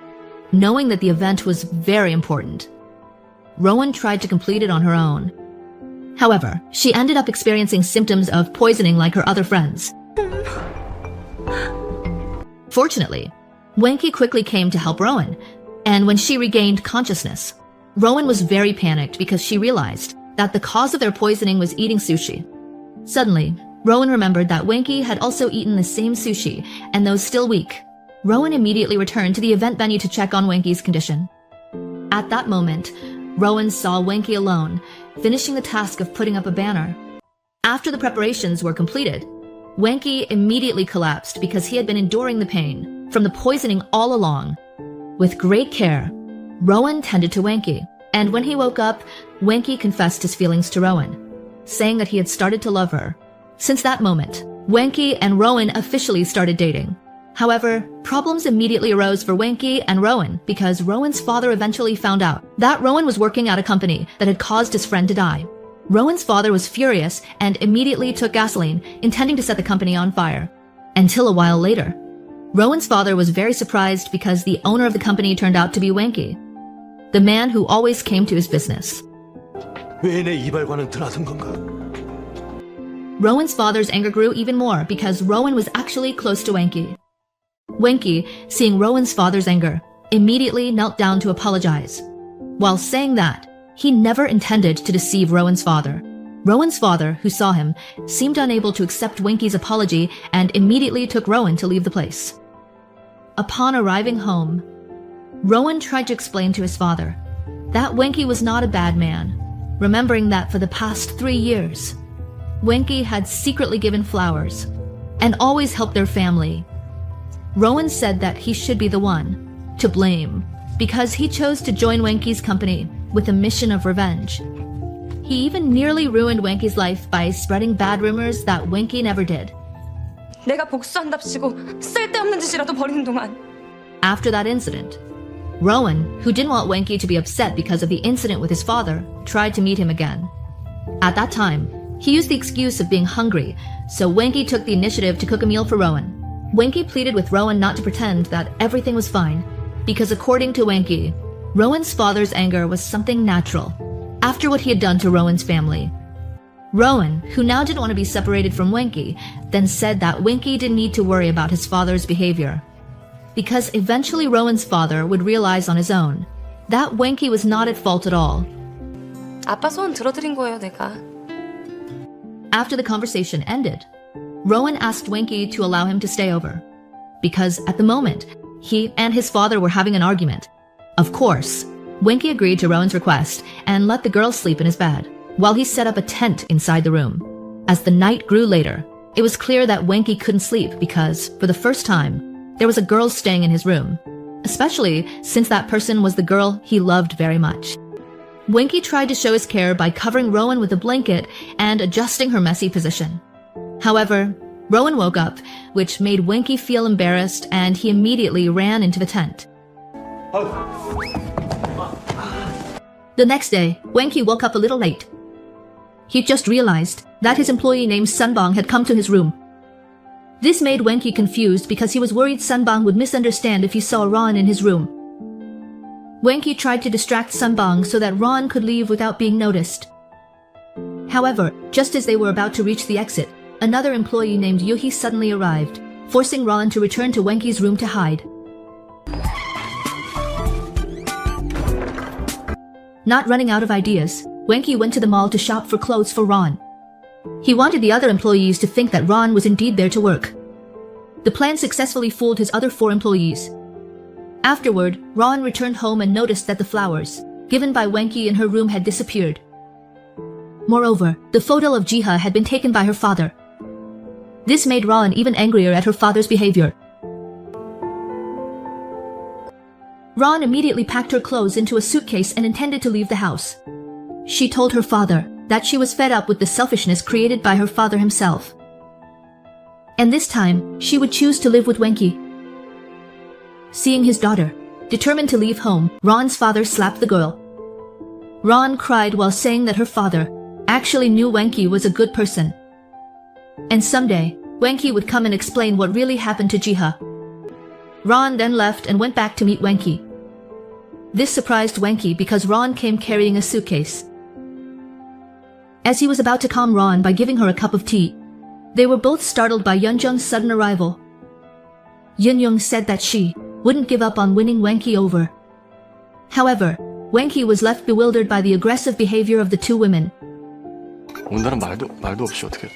Knowing that the event was very important, Rowan tried to complete it on her own. However, she ended up experiencing symptoms of poisoning like her other friends. Fortunately, Wendy quickly came to help Rowan, and when she regained consciousness, Rowan was very panicked because she realized that the cause of their poisoning was eating sushi. Suddenly, Rowan remembered that Wendy had also eaten the same sushi, and though still weak, Rowan immediately returned to the event venue to check on Wendy's condition. At that moment, Rowan saw Wendy alone, finishing the task of putting up a banner. After the preparations were completed, Wendy immediately collapsed because he had been enduring the pain from the poisoning all along. With great care, Rowan tended to Wendy, and when he woke up, Wendy confessed his feelings to Rowan, saying that he had started to love her. Since that moment, Wendy and Rowan officially started dating. However, problems immediately arose for Wendy and Rowan because Rowan's father eventually found out that Rowan was working at a company that had caused his friend to die. Rowan's father was furious and immediately took gasoline, intending to set the company on fire. Until a while later, Rowan's father was very surprised because the owner of the company turned out to be Wendy, the man who always came to his business. 왜 내 이발관은 드나든 건가? Rowan's father's anger grew even more because Rowan was actually close to Wendy. Wendy, seeing Rowan's father's anger, immediately knelt down to apologize. While saying that, he never intended to deceive Rowan's father. Rowan's father, who saw him, seemed unable to accept Wendy's apology and immediately took Rowan to leave the place. Upon arriving home, Rowan tried to explain to his father that Wendy was not a bad man, remembering that for the past 3 years, Wendy had secretly given flowers and always helped their family. Rowan said that he should be the one to blame because he chose to join Wendy's company with a mission of revenge. He even nearly ruined Wendy's life by spreading bad rumors that Wendy never did. 내가 복수한답시고 쓸데없는 짓이라도 벌이는 동안. After that incident, Rowan, who didn't want Wendy to be upset because of the incident with his father, tried to meet him again. At that time, he used the excuse of being hungry, so Wendy took the initiative to cook a meal for Rowan. Wendy pleaded with Rowan not to pretend that everything was fine, because according to Wendy, Rowan's father's anger was something natural, after what he had done to Rowan's family. Rowan, who now didn't want to be separated from Wendy, then said that Wendy didn't need to worry about his father's behavior, because eventually Rowan's father would realize on his own that Wendy was not at fault at all. 아빠 소원 들어드린 거예요, 내가. After the conversation ended, Rowan asked Wendy to allow him to stay over, because at the moment, he and his father were having an argument. Of course, Wendy agreed to Rowan's request and let the girl sleep in his bed, while he set up a tent inside the room. As the night grew later, it was clear that Wendy couldn't sleep because, for the first time, there was a girl staying in his room, especially since that person was the girl he loved very much. Wendy tried to show his care by covering Rowan with a blanket and adjusting her messy position. However, Rowan woke up, which made Wendy feel embarrassed, and he immediately ran into the tent. The next day, Wendy woke up a little late. he just realized that his employee named Sunbong had come to his room. This made Wenki confused because he was worried Sunbong would misunderstand if he saw Ron in his room. Wenki tried to distract Sunbong so that Ron could leave without being noticed. However, just as they were about to reach the exit, another employee named Yuhi suddenly arrived, forcing Ron to return to Wenki's room to hide. Not running out of ideas, Wenki went to the mall to shop for clothes for Ron. He wanted the other employees to think that Ron was indeed there to work. The plan successfully fooled his other 4 employees. Afterward, Ron returned home and noticed that the flowers, given by Wenki in her room, had disappeared. Moreover, the photo of Jiha had been taken by her father. This made Ron even angrier at her father's behavior. Ron immediately packed her clothes into a suitcase and intended to leave the house. She told her father that she was fed up with the selfishness created by her father himself. And this time, she would choose to live with Wenki. Seeing his daughter determined to leave home, Ron's father slapped the girl. Ron cried while saying that her father actually knew Wenki was a good person. And someday, Wenki would come and explain what really happened to Jiha. Ron then left and went back to meet Wenki. This surprised Wenki because Ron came carrying a suitcase. As he was about to calm Ron by giving her a cup of tea, they were both startled by Yeonjung's sudden arrival. Yeonjung said that she wouldn't give up on winning Wenki over. However, Wenki was left bewildered by the aggressive behavior of the 2 women. 온다는 말도 없이 어떻게?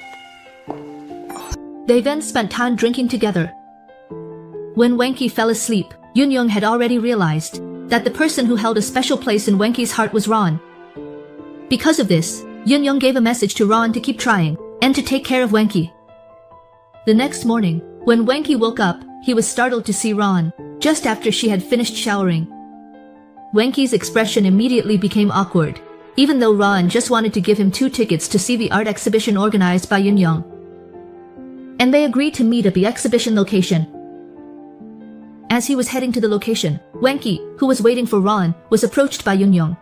They then spent time drinking together. When Wenki fell asleep, Yeonjung had already realized that the person who held a special place in Wenki's heart was Ron. Because of this, Yeonjung gave a message to Ron to keep trying and to take care of Wenki. The next morning, when Wenki woke up, he was startled to see Ron just after she had finished showering. Wenki's expression immediately became awkward, even though Ron just wanted to give him 2 tickets to see the art exhibition organized by Yeonjung. And they agreed to meet at the exhibition location. As he was heading to the location, Wenki, who was waiting for Ron, was approached by Yeonjung.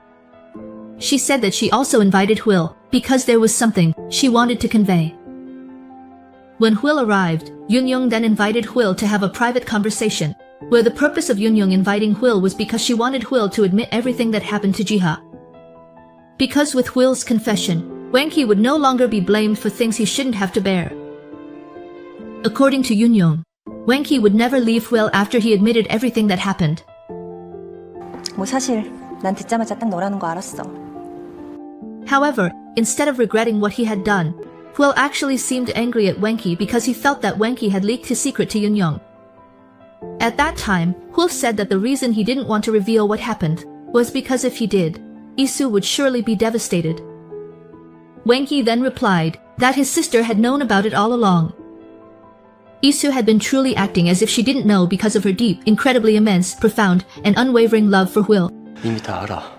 She said that she also invited Hwil because there was something she wanted to convey. When Hwil arrived, Yeonjung then invited Hwil to have a private conversation, where the purpose of Yeonjung inviting Hwil was because she wanted Hwil to admit everything that happened to Jiha. Because with Hwil's confession, Wenki would no longer be blamed for things he shouldn't have to bear. According to Yeonjung, Wenki would never leave Hwil after he admitted everything that happened. 뭐 사실 난 듣자마자 딱 너라는 거 알았어. However, instead of regretting what he had done, Hwil actually seemed angry at Wenki because he felt that Wenki had leaked his secret to Yeonjung. At that time, Hwil said that the reason he didn't want to reveal what happened was because if he did, Isu would surely be devastated. Wenki then replied that his sister had known about it all along. Isu had been truly acting as if she didn't know because of her deep, incredibly immense, profound, and unwavering love for Hwil. 이미 다 알아.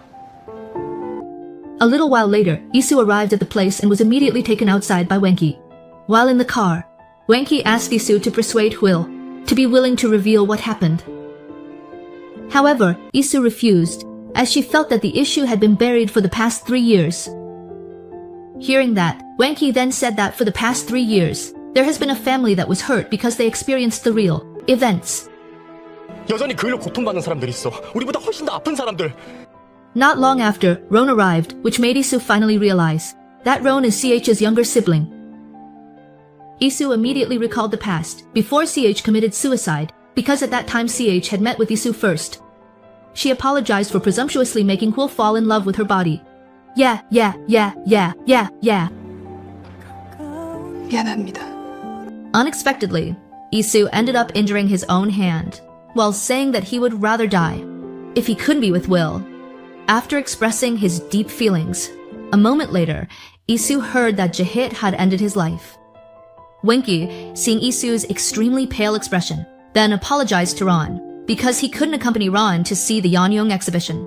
A little while later, Isu arrived at the place and was immediately taken outside by Wenki. While in the car, Wenki asked Isu to persuade Hwil to be willing to reveal what happened. However, Isu refused, as she felt that the issue had been buried for the past 3 years. Hearing that, Wenki then said that for the past 3 years, there has been a family that was hurt because they experienced the real events. 여전히 그 일로 고통받는 사람들이 있어. 우리보다 훨씬 더 아픈 사람들. Not long after, Ron arrived, which made Isu finally realize that Ron is CH's younger sibling. Isu immediately recalled the past, before CH committed suicide, because at that time CH had met with Isu first. She apologized for presumptuously making Hwil fall in love with her body. Yeah. 미안합니다. Unexpectedly, Isu ended up injuring his own hand, while saying that he would rather die if he couldn't be with Will. After expressing his deep feelings, a moment later, Isu heard that Jahit had ended his life. Wenki, seeing Isu's extremely pale expression, then apologized to Ron because he couldn't accompany Ron to see the Yeonjung exhibition.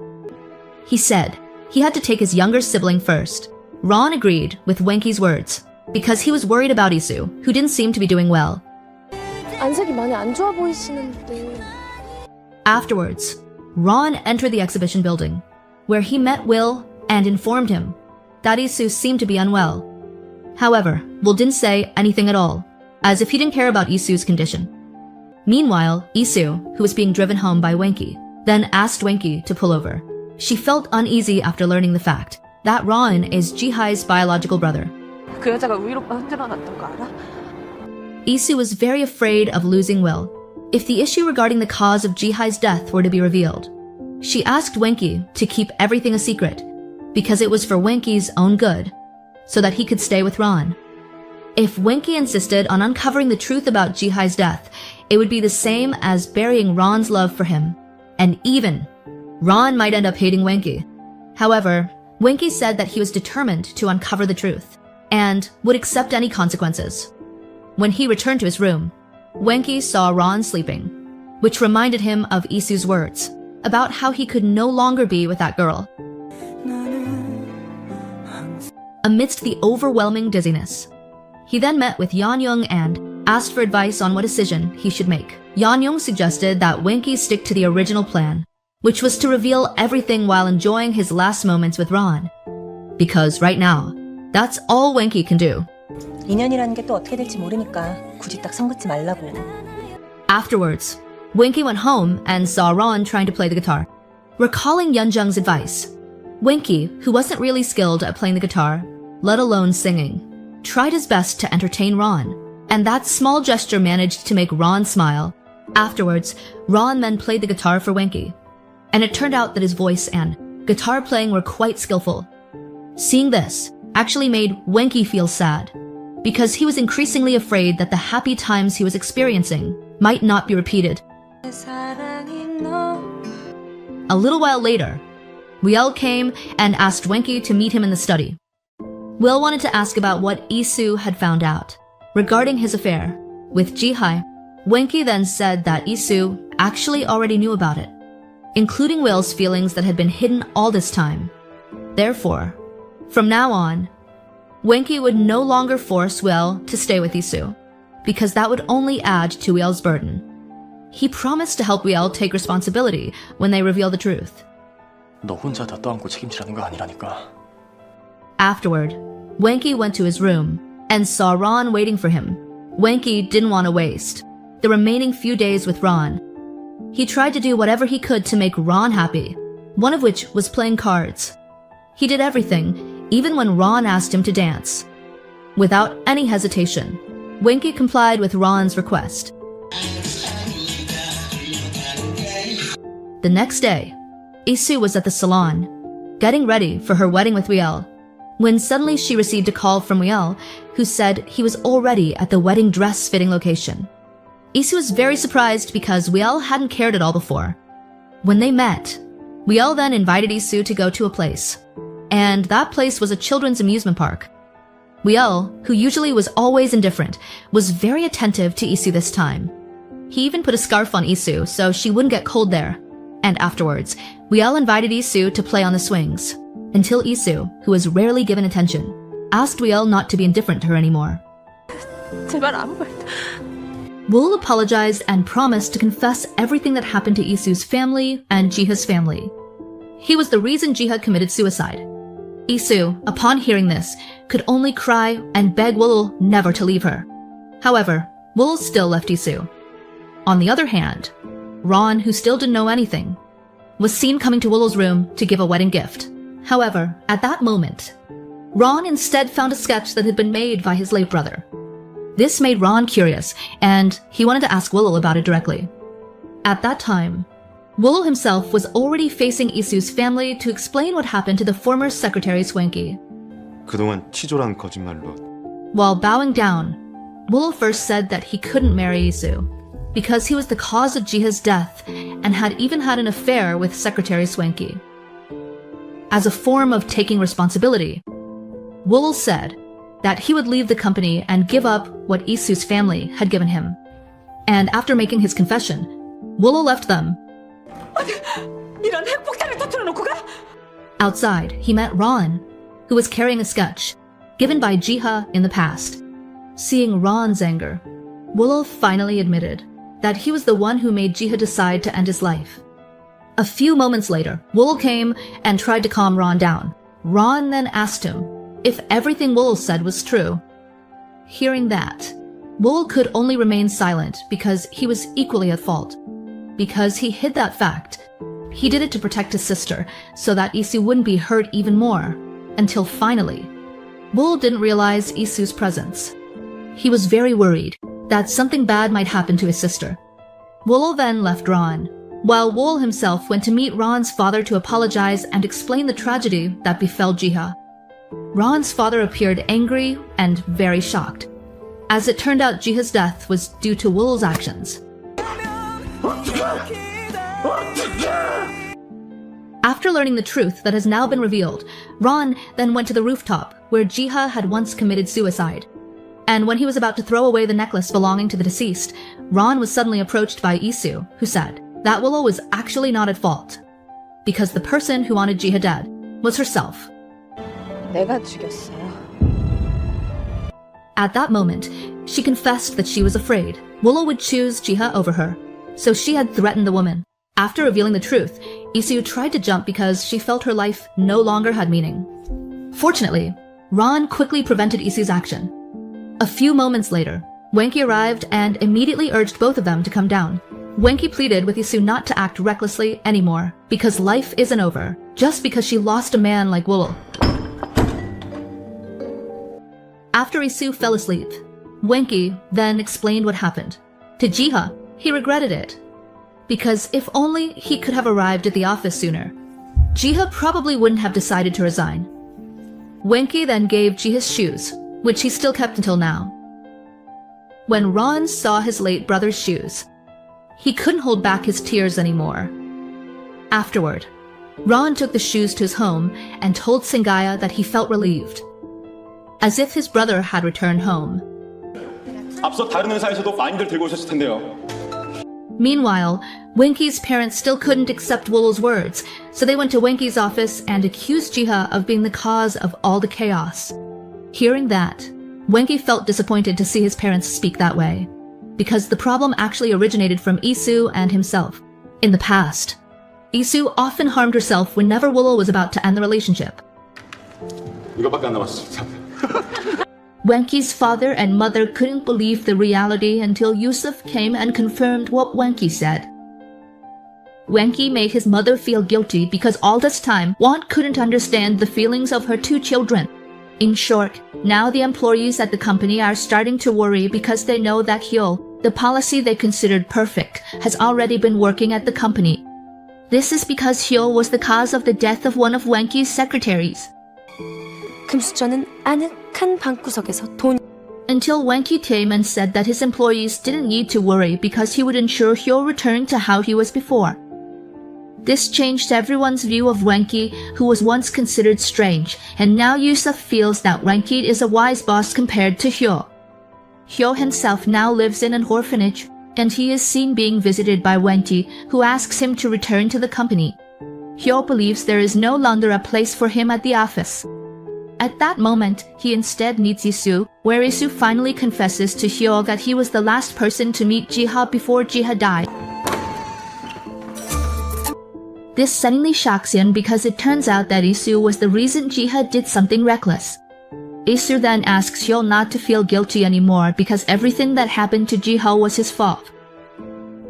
He said he had to take his younger sibling first. Ron agreed with Wenki's words because he was worried about Isu, who didn't seem to be doing well. 안색이 많이 안 좋아 보이시는데. Afterwards, Ron entered the exhibition building, where he met Will and informed him that Isu seemed to be unwell. However, Wool didn't say anything at all, as if he didn't care about Isu's condition. Meanwhile, Isu, who was being driven home by Wenki, then asked Wenki to pull over. She felt uneasy after learning the fact that Ron is Jihai's biological brother. 그 여자가 우리 오빠 흔들어 놨던 거 알아? Isu was very afraid of losing Will if the issue regarding the cause of Jihai's death were to be revealed. She asked Wenki to keep everything a secret because it was for Wenki's own good, so that he could stay with Ron. If Wenki insisted on uncovering the truth about Jihai's death, it would be the same as burying Ron's love for him, and even Ron might end up hating Wenki. However, Wenki said that he was determined to uncover the truth and would accept any consequences. When he returned to his room, Wenki saw Ron sleeping, which reminded him of Isu's words about how he could no longer be with that girl. Amidst the overwhelming dizziness, he then met with Yeon-young and asked for advice on what decision he should make. Yeon-young suggested that Wenki stick to the original plan, which was to reveal everything while enjoying his last moments with Ron. Because right now, that's all Wenki can do. 인연이라는 게 또 어떻게 될지 모르니까 굳이 딱 선긋지 말라고. Afterwards, Wenki went home and saw Ron trying to play the guitar. Recalling Yeon-jung's advice, Wenki, who wasn't really skilled at playing the guitar, let alone singing, tried his best to entertain Ron, and that small gesture managed to make Ron smile. Afterwards, Ron then played the guitar for Wenki, and it turned out that his voice and guitar playing were quite skillful. Seeing this actually made Wenki feel sad, because he was increasingly afraid that the happy times he was experiencing might not be repeated. A little while later, Will came and asked Wenki to meet him in the study. Will wanted to ask about what Isu had found out regarding his affair with Jihai. Wenki then said that Isu actually already knew about it, including Will's feelings that had been hidden all this time. Therefore, from now on, Wenki would no longer force Will to stay with Isu, because that would only add to Will's burden. He promised to help Will take responsibility when they reveal the truth. 너 혼자 다 떠안고 책임지라는 거 아니라니까. Afterward, Wenki went to his room and saw Ron waiting for him. Wenki didn't want to waste the remaining few days with Ron. He tried to do whatever he could to make Ron happy, one of which was playing cards. He did everything, even when Ron asked him to dance. Without any hesitation, Wenki complied with Ron's request. The next day, Isu was at the salon, getting ready for her wedding with Riel, when suddenly she received a call from Riel, who said he was already at the wedding dress fitting location. Isu was very surprised because Riel hadn't cared at all before. When they met, Riel then invited Isu to go to a place, and that place was a children's amusement park. Riel, who usually was always indifferent, was very attentive to Isu this time. He even put a scarf on Isu so she wouldn't get cold there. And afterwards, Riel invited Isu to play on the swings, until Isu, who was rarely given attention, asked Riel not to be indifferent to her anymore. 제발 아무 말. Wool apologized and promised to confess everything that happened to Isu's family and Jiha's family. He was the reason Jiha committed suicide. Isu, upon hearing this, could only cry and beg Wool never to leave her. However, Wool still left Isu. On the other hand, Ron, who still didn't know anything, was seen coming to Wool's room to give a wedding gift. However, at that moment, Ron instead found a sketch that had been made by his late brother. This made Ron curious, and he wanted to ask Wool about it directly. At that time, Wool himself was already facing Isu's family to explain what happened to the former secretary Swanky. 그동안 치졸한 거짓말로. While bowing down, Wool first said that he couldn't marry Isu because he was the cause of Jiha's death and had even had an affair with Secretary Swanky. As a form of taking responsibility, Wool said that he would leave the company and give up what Isu's family had given him. And after making his confession, Wool left them. 이런 핵폭탄을 터뜨려놓고 가? Outside, he met Ron, who was carrying a sketch given by Jiha in the past. Seeing Ron's anger, Wool finally admitted that he was the one who made Jiha decide to end his life. A few moments later, Wool came and tried to calm Ron down. Ron then asked him if everything Wool said was true. Hearing that, Wool could only remain silent because he was equally at fault. Because he hid that fact, he did it to protect his sister so that Isu wouldn't be hurt even more, until finally, Wool didn't realize Isu's presence. He was very worried that something bad might happen to his sister. Wool then left Ron, while Wool himself went to meet Ron's father to apologize and explain the tragedy that befell Jiha. Ron's father appeared angry and very shocked. As it turned out, Jiha's death was due to Wool's actions. After learning the truth that has now been revealed, Ron then went to the rooftop where Jiha had once committed suicide. And when he was about to throw away the necklace belonging to the deceased, Ron was suddenly approached by Isu, who said that Willow was actually not at fault, because the person who wanted Jiha dead was herself. 내가 죽였어. At that moment, she confessed that she was afraid Willow would choose Jiha over her, so she had threatened the woman. After revealing the truth, Isu tried to jump because she felt her life no longer had meaning. Fortunately, Ron quickly prevented Isu's action. A few moments later, Wenki arrived and immediately urged both of them to come down. Wenki pleaded with Isu not to act recklessly anymore, because life isn't over, just because she lost a man like Willow. After Isu fell asleep, Wenki then explained what happened. To Jiha, he regretted it, because if only he could have arrived at the office sooner, Jiha probably wouldn't have decided to resign. Wenki then gave Jiha's shoes, which he still kept until now. When Ron saw his late brother's shoes, he couldn't hold back his tears anymore. Afterward, Ron took the shoes to his home and told Sengaya that he felt relieved, as if his brother had returned home. 앞서 다른 회사에서도 많이들 들고 오셨을 텐데요. Meanwhile, Wenki's parents still couldn't accept Wool's words, so they went to Wenki's office and accused Jiha of being the cause of all the chaos. Hearing that, Wenki felt disappointed to see his parents speak that way, because the problem actually originated from Isu and himself. In the past, Isu often harmed herself whenever Wool was about to end the relationship. 이거밖에 안 남았어. Wenki's father and mother couldn't believe the reality until Yusuf came and confirmed what Wenki said. Wenki made his mother feel guilty because all this time, Wan couldn't understand the feelings of her two children. In short, now the employees at the company are starting to worry because they know that Hyo, the policy they considered perfect, has already been working at the company. This is because Hyo was the cause of the death of one of Wenki's secretaries. 금수저는 아늑한 방구석에서 돈. Until Wenki came and said that his employees didn't need to worry because he would ensure Hyo returned to how he was before. This changed everyone's view of Wenki, who was once considered strange, and now Yusuf feels that Wenki is a wise boss compared to Hyo. Hyo himself now lives in an orphanage, and he is seen being visited by Wenki, who asks him to return to the company. Hyo believes there is no longer a place for him at the office. At that moment, he instead meets Isu, where Isu finally confesses to Hyo that he was the last person to meet Jiha before Jiha died. This suddenly shocks him because it turns out that Isu was the reason Jiha did something reckless. Isu then asks Hyo not to feel guilty anymore because everything that happened to Jiha was his fault.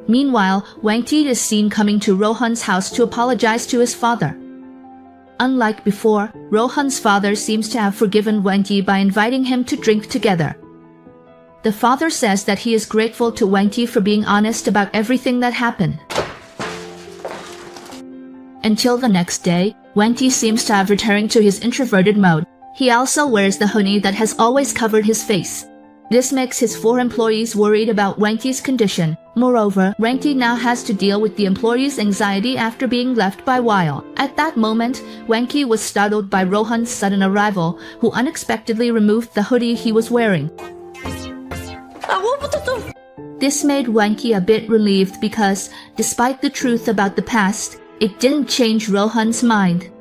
Meanwhile, Wenki is seen coming to Rohan's house to apologize to his father. Unlike before, Rohan's father seems to have forgiven Wenki by inviting him to drink together. The father says that he is grateful to Wenki for being honest about everything that happened. Until the next day, Wenki seems to have returned to his introverted mode. He also wears the hoodie that has always covered his face. This makes his 4 employees worried about Wenki's condition. Moreover, Wenki now has to deal with the employees' anxiety after being left by Weil. At that moment, Wenki was startled by Rohan's sudden arrival, who unexpectedly removed the hoodie he was wearing. This made Wenki a bit relieved because, despite the truth about the past, it didn't change Rohan's mind.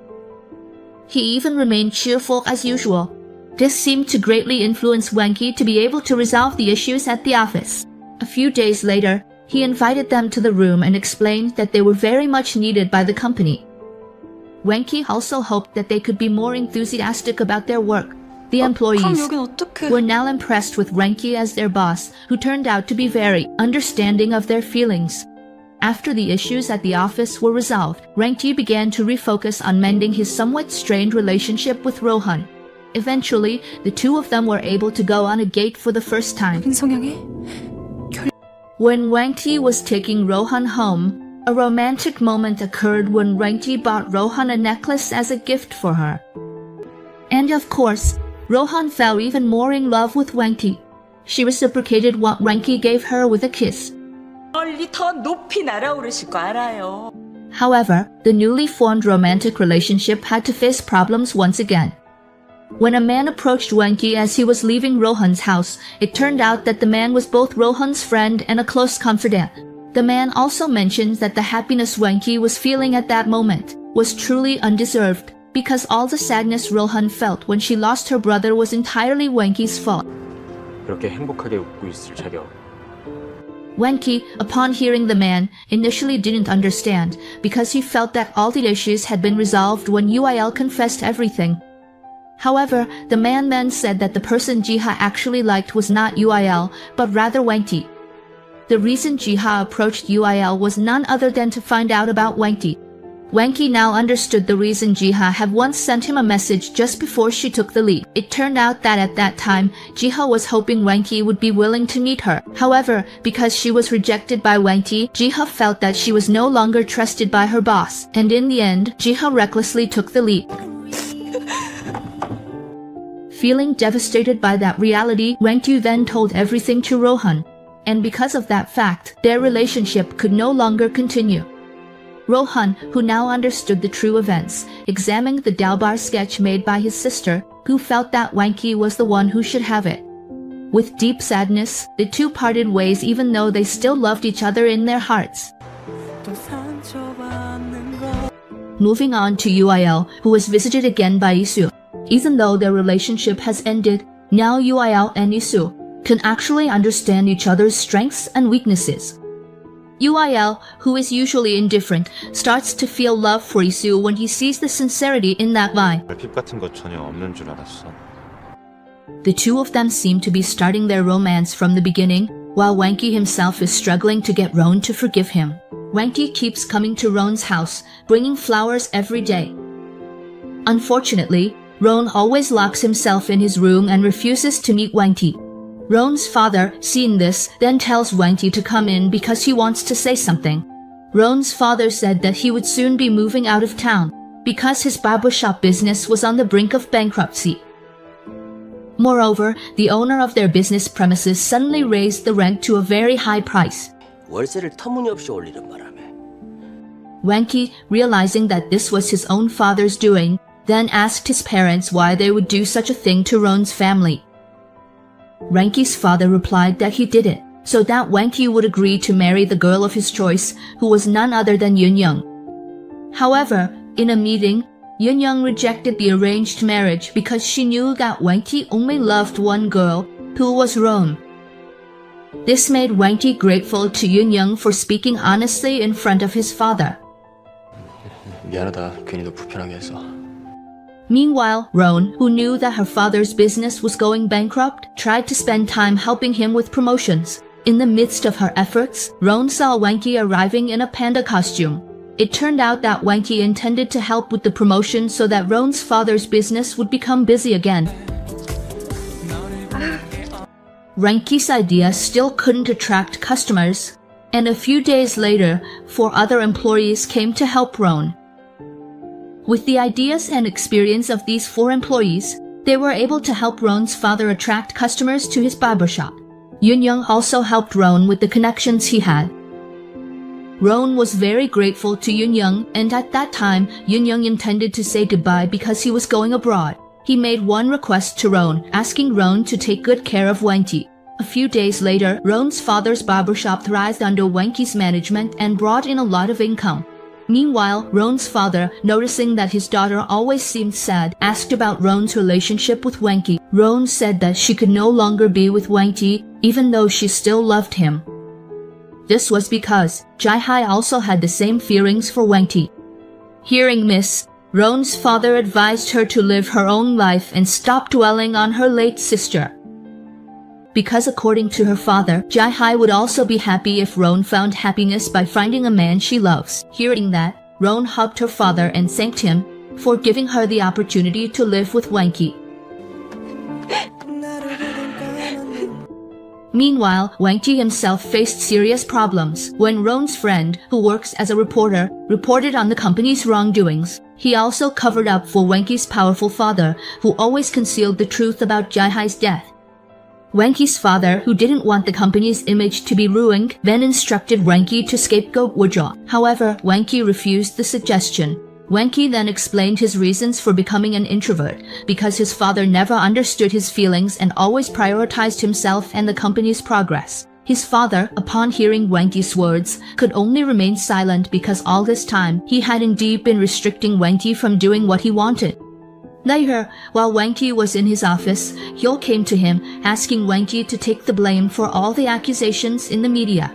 He even remained cheerful as usual. This seemed to greatly influence Wenki to be able to resolve the issues at the office. A few days later, he invited them to the room and explained that they were very much needed by the company. Wenki also hoped that they could be more enthusiastic about their work. The 그럼 employees 여긴 어떡해? were now impressed with Wenki as their boss, who turned out to be very understanding of their feelings. After the issues at the office were resolved, Wenki began to refocus on mending his somewhat strained relationship with Rohan. Eventually, the two of them were able to go on a date for the first time. 성향에 When Wenki was taking Rohan home, a romantic moment occurred when Wenki bought Rohan a necklace as a gift for her. And of course, Rohan fell even more in love with Wenki. She reciprocated what Wenki gave her with a kiss. 멀리 더 높이 날아오르실 거 알아요. However, the newly formed romantic relationship had to face problems once again. When a man approached Wenki as he was leaving Rohan's house, it turned out that the man was both Rohan's friend and a close confidant. The man also mentioned that the happiness Wenki was feeling at that moment was truly undeserved, because all the sadness Rohan felt when she lost her brother was entirely Wenki's fault. 그렇게 행복하게 웃고 있을 자격. Wenki, upon hearing the man, initially didn't understand because he felt that all the issues had been resolved when UIL confessed everything. However, the man then said that the person Jiha actually liked was not UIL, but rather Wenki. The reason Jiha approached UIL was none other than to find out about Wenki. Wenki now understood the reason Jiha had once sent him a message just before she took the leap. It turned out that at that time, Jiha was hoping Wenki would be willing to meet her. However, because she was rejected by Wenki, Jiha felt that she was no longer trusted by her boss, and in the end, Jiha recklessly took the leap. Feeling devastated by that reality, Wenki then told everything to Rohan, and because of that fact, their relationship could no longer continue. Rohan, who now understood the true events, examined the Dalbar sketch made by his sister, who felt that Wenki was the one who should have it. With deep sadness, the two parted ways even though they still loved each other in their hearts. Moving on to UIL, who was visited again by Isu. Even though their relationship has ended, now UIL and Isu can actually understand each other's strengths and weaknesses. UIL, who is usually indifferent, starts to feel love for Isu when he sees the sincerity in that vibe. 결핍 같은 거 전혀 없는 줄 알았어. The two of them seem to be starting their romance from the beginning, while Wenki himself is struggling to get Roan to forgive him. Wenki keeps coming to Roan's house, bringing flowers every day. Unfortunately, Roan always locks himself in his room and refuses to meet Wenki. Roan's father, seeing this, then tells Wenki to come in because he wants to say something. Roan's father said that he would soon be moving out of town because his barbershop business was on the brink of bankruptcy. Moreover, the owner of their business premises suddenly raised the rent to a very high price. 월세를 터무니없이 올리는 바람에 Wenki, realizing that this was his own father's doing, then asked his parents why they would do such a thing to Roan's family. Wenki's father replied that he did it, so that Wenki would agree to marry the girl of his choice, who was none other than Yun-young. However, in a meeting, Yun-young rejected the arranged marriage because she knew that Wenki only loved one girl, who was Roan. This made Wenki grateful to Yun-young for speaking honestly in front of his father. 미안하다. 괜히 너 불편하게 해서. Meanwhile, Roan, who knew that her father's business was going bankrupt, tried to spend time helping him with promotions. In the midst of her efforts, Roan saw Wenki arriving in a panda costume. It turned out that Wenki intended to help with the promotion so that Roan's father's business would become busy again. Wenki's idea still couldn't attract customers, and a few days later, 4 other employees came to help Roan. With the ideas and experience of these 4 employees, they were able to help Roan's father attract customers to his barbershop. Yun-young also helped Roan with the connections he had. Roan was very grateful to Yun-young, and at that time, Yun-young intended to say goodbye because he was going abroad. He made one request to Roan, asking Roan to take good care of Wenki. A few days later, Roan's father's barbershop thrived under Wenki's management and brought in a lot of income. Meanwhile, Roan's father, noticing that his daughter always seemed sad, asked about Roan's relationship with Wenki. Roan said that she could no longer be with Wenki, even though she still loved him. This was because Jae-hai also had the same feelings for Wenki. Hearing this, Rowan's father advised her to live her own life and stop dwelling on her late sister. Because according to her father, Jae-hai would also be happy if Rowan found happiness by finding a man she loves. Hearing that, Rowan hugged her father and thanked him for giving her the opportunity to live with Wanki. Meanwhile, Wanki himself faced serious problems when Rowan's friend, who works as a reporter, reported on the company's wrongdoings. He also covered up for Wanki's powerful father, who always concealed the truth about Jae-hai's death. Wanki's father, who didn't want the company's image to be ruined, then instructed Wanki to scapegoat Woo-jae. However, Wanki refused the suggestion. Wanki then explained his reasons for becoming an introvert, because his father never understood his feelings and always prioritized himself and the company's progress. His father, upon hearing Wanki's words, could only remain silent because all this time he had indeed been restricting Wanki from doing what he wanted. Later, while Wanki was in his office, Hyul came to him asking Wanki to take the blame for all the accusations in the media.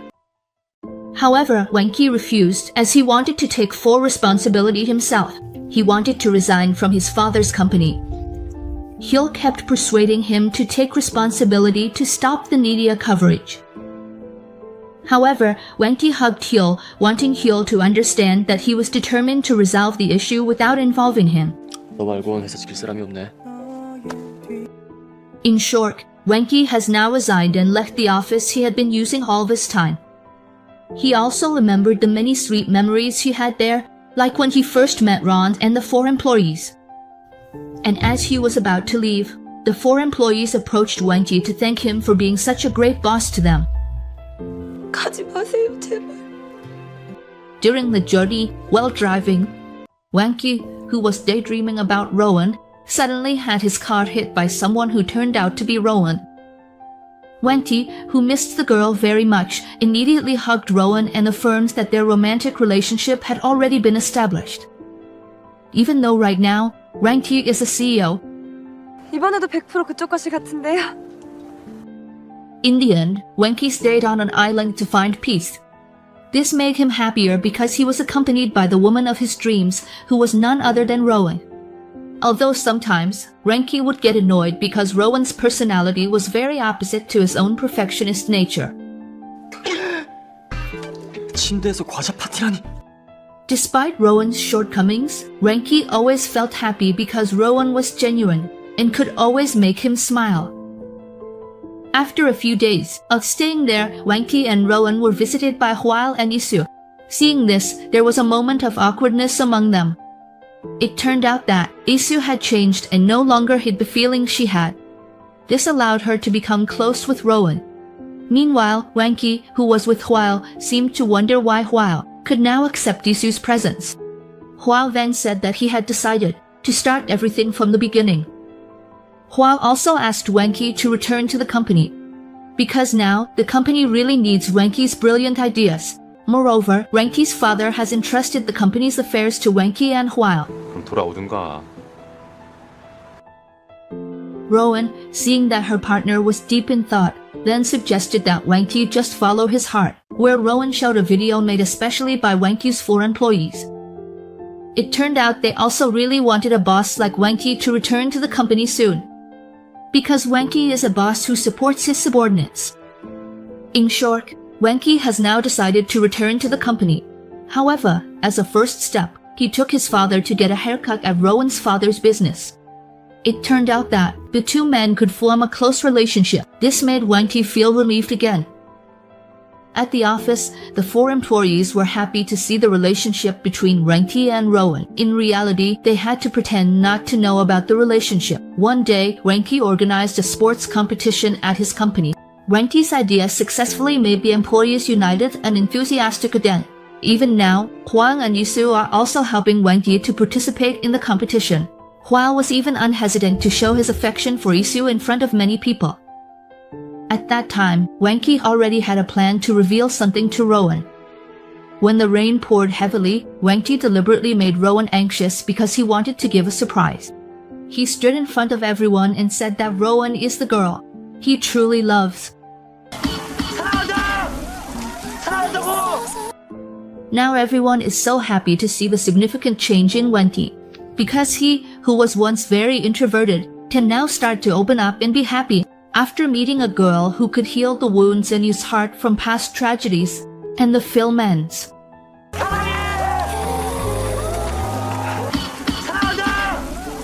However, Wanki refused as he wanted to take full responsibility himself. He wanted to resign from his father's company. Hyul kept persuading him to take responsibility to stop the media coverage. However, Wanki hugged Hyul, wanting Hyul to understand that he was determined to resolve the issue without involving him. 너 말고는 회사 지킬 사람이 없네. In short, Wanki has now resigned and left the office he had been using all this time. He also remembered the many sweet memories he had there, like when he first met Ron and the 4 employees. And as he was about to leave, the 4 employees approached Wanki to thank him for being such a great boss to them. 가지 마세요, 제발. During the journey, while driving, Wanki, who was daydreaming about Rowan, suddenly had his car hit by someone who turned out to be Rowan. Wanki, who missed the girl very much, immediately hugged Rowan and affirmed that their romantic relationship had already been established. Even though right now, Wanki is a CEO, 이번에도 100% 그쪽 것이 같은데요. in the end, Wanki stayed on an island to find peace. This made him happier because he was accompanied by the woman of his dreams, who was none other than Rowan. Although sometimes, Wanki would get annoyed because Rowan's personality was very opposite to his own perfectionist nature. 침대에서 과자 파티라니. Despite Rowan's shortcomings, Wanki always felt happy because Rowan was genuine and could always make him smile. After a few days of staying there, Wanki and Rowan were visited by Hwal and Isu. Seeing this, there was a moment of awkwardness among them. It turned out that Isu had changed and no longer hid the feelings she had. This allowed her to become close with Rowan. Meanwhile, Wanki, who was with Hwal, seemed to wonder why Hwal could now accept Isu's presence. Hwal then said that he had decided to start everything from the beginning. Hwal also asked Wanki to return to the company, because now the company really needs Wanki's brilliant ideas. Moreover, Wanki's father has entrusted the company's affairs to Wanki and Hwal. 그럼 돌아오든가. Rowan, seeing that her partner was deep in thought, then suggested that Wanki just follow his heart, where Rowan showed a video made especially by Wanki's 4 employees. It turned out they also really wanted a boss like Wanki to return to the company soon, because Wanki is a boss who supports his subordinates. In short, Wanki has now decided to return to the company. However, as a first step, he took his father to get a haircut at Rowan's father's business. It turned out that the 2 men could form a close relationship. This made Wanki feel relieved again. At the office, the 4 employees were happy to see the relationship between Wanki and Rowan. In reality, they had to pretend not to know about the relationship. One day, Wanki organized a sports competition at his company. Wanki's idea successfully made the employees united and enthusiastic again. Even now, Hwang and Isu are also helping Wanki to participate in the competition. Hwang was even unhesitant to show his affection for Isu in front of many people. At that time, Wanki already had a plan to reveal something to Rowan. When the rain poured heavily, Wanki deliberately made Rowan anxious because he wanted to give a surprise. He stood in front of everyone and said that Rowan is the girl he truly loves. Now everyone is so happy to see the significant change in Wanki. because he, who was once very introverted, can now start to open up and be happy after meeting a girl who could heal the wounds in his heart from past tragedies, and the film ends.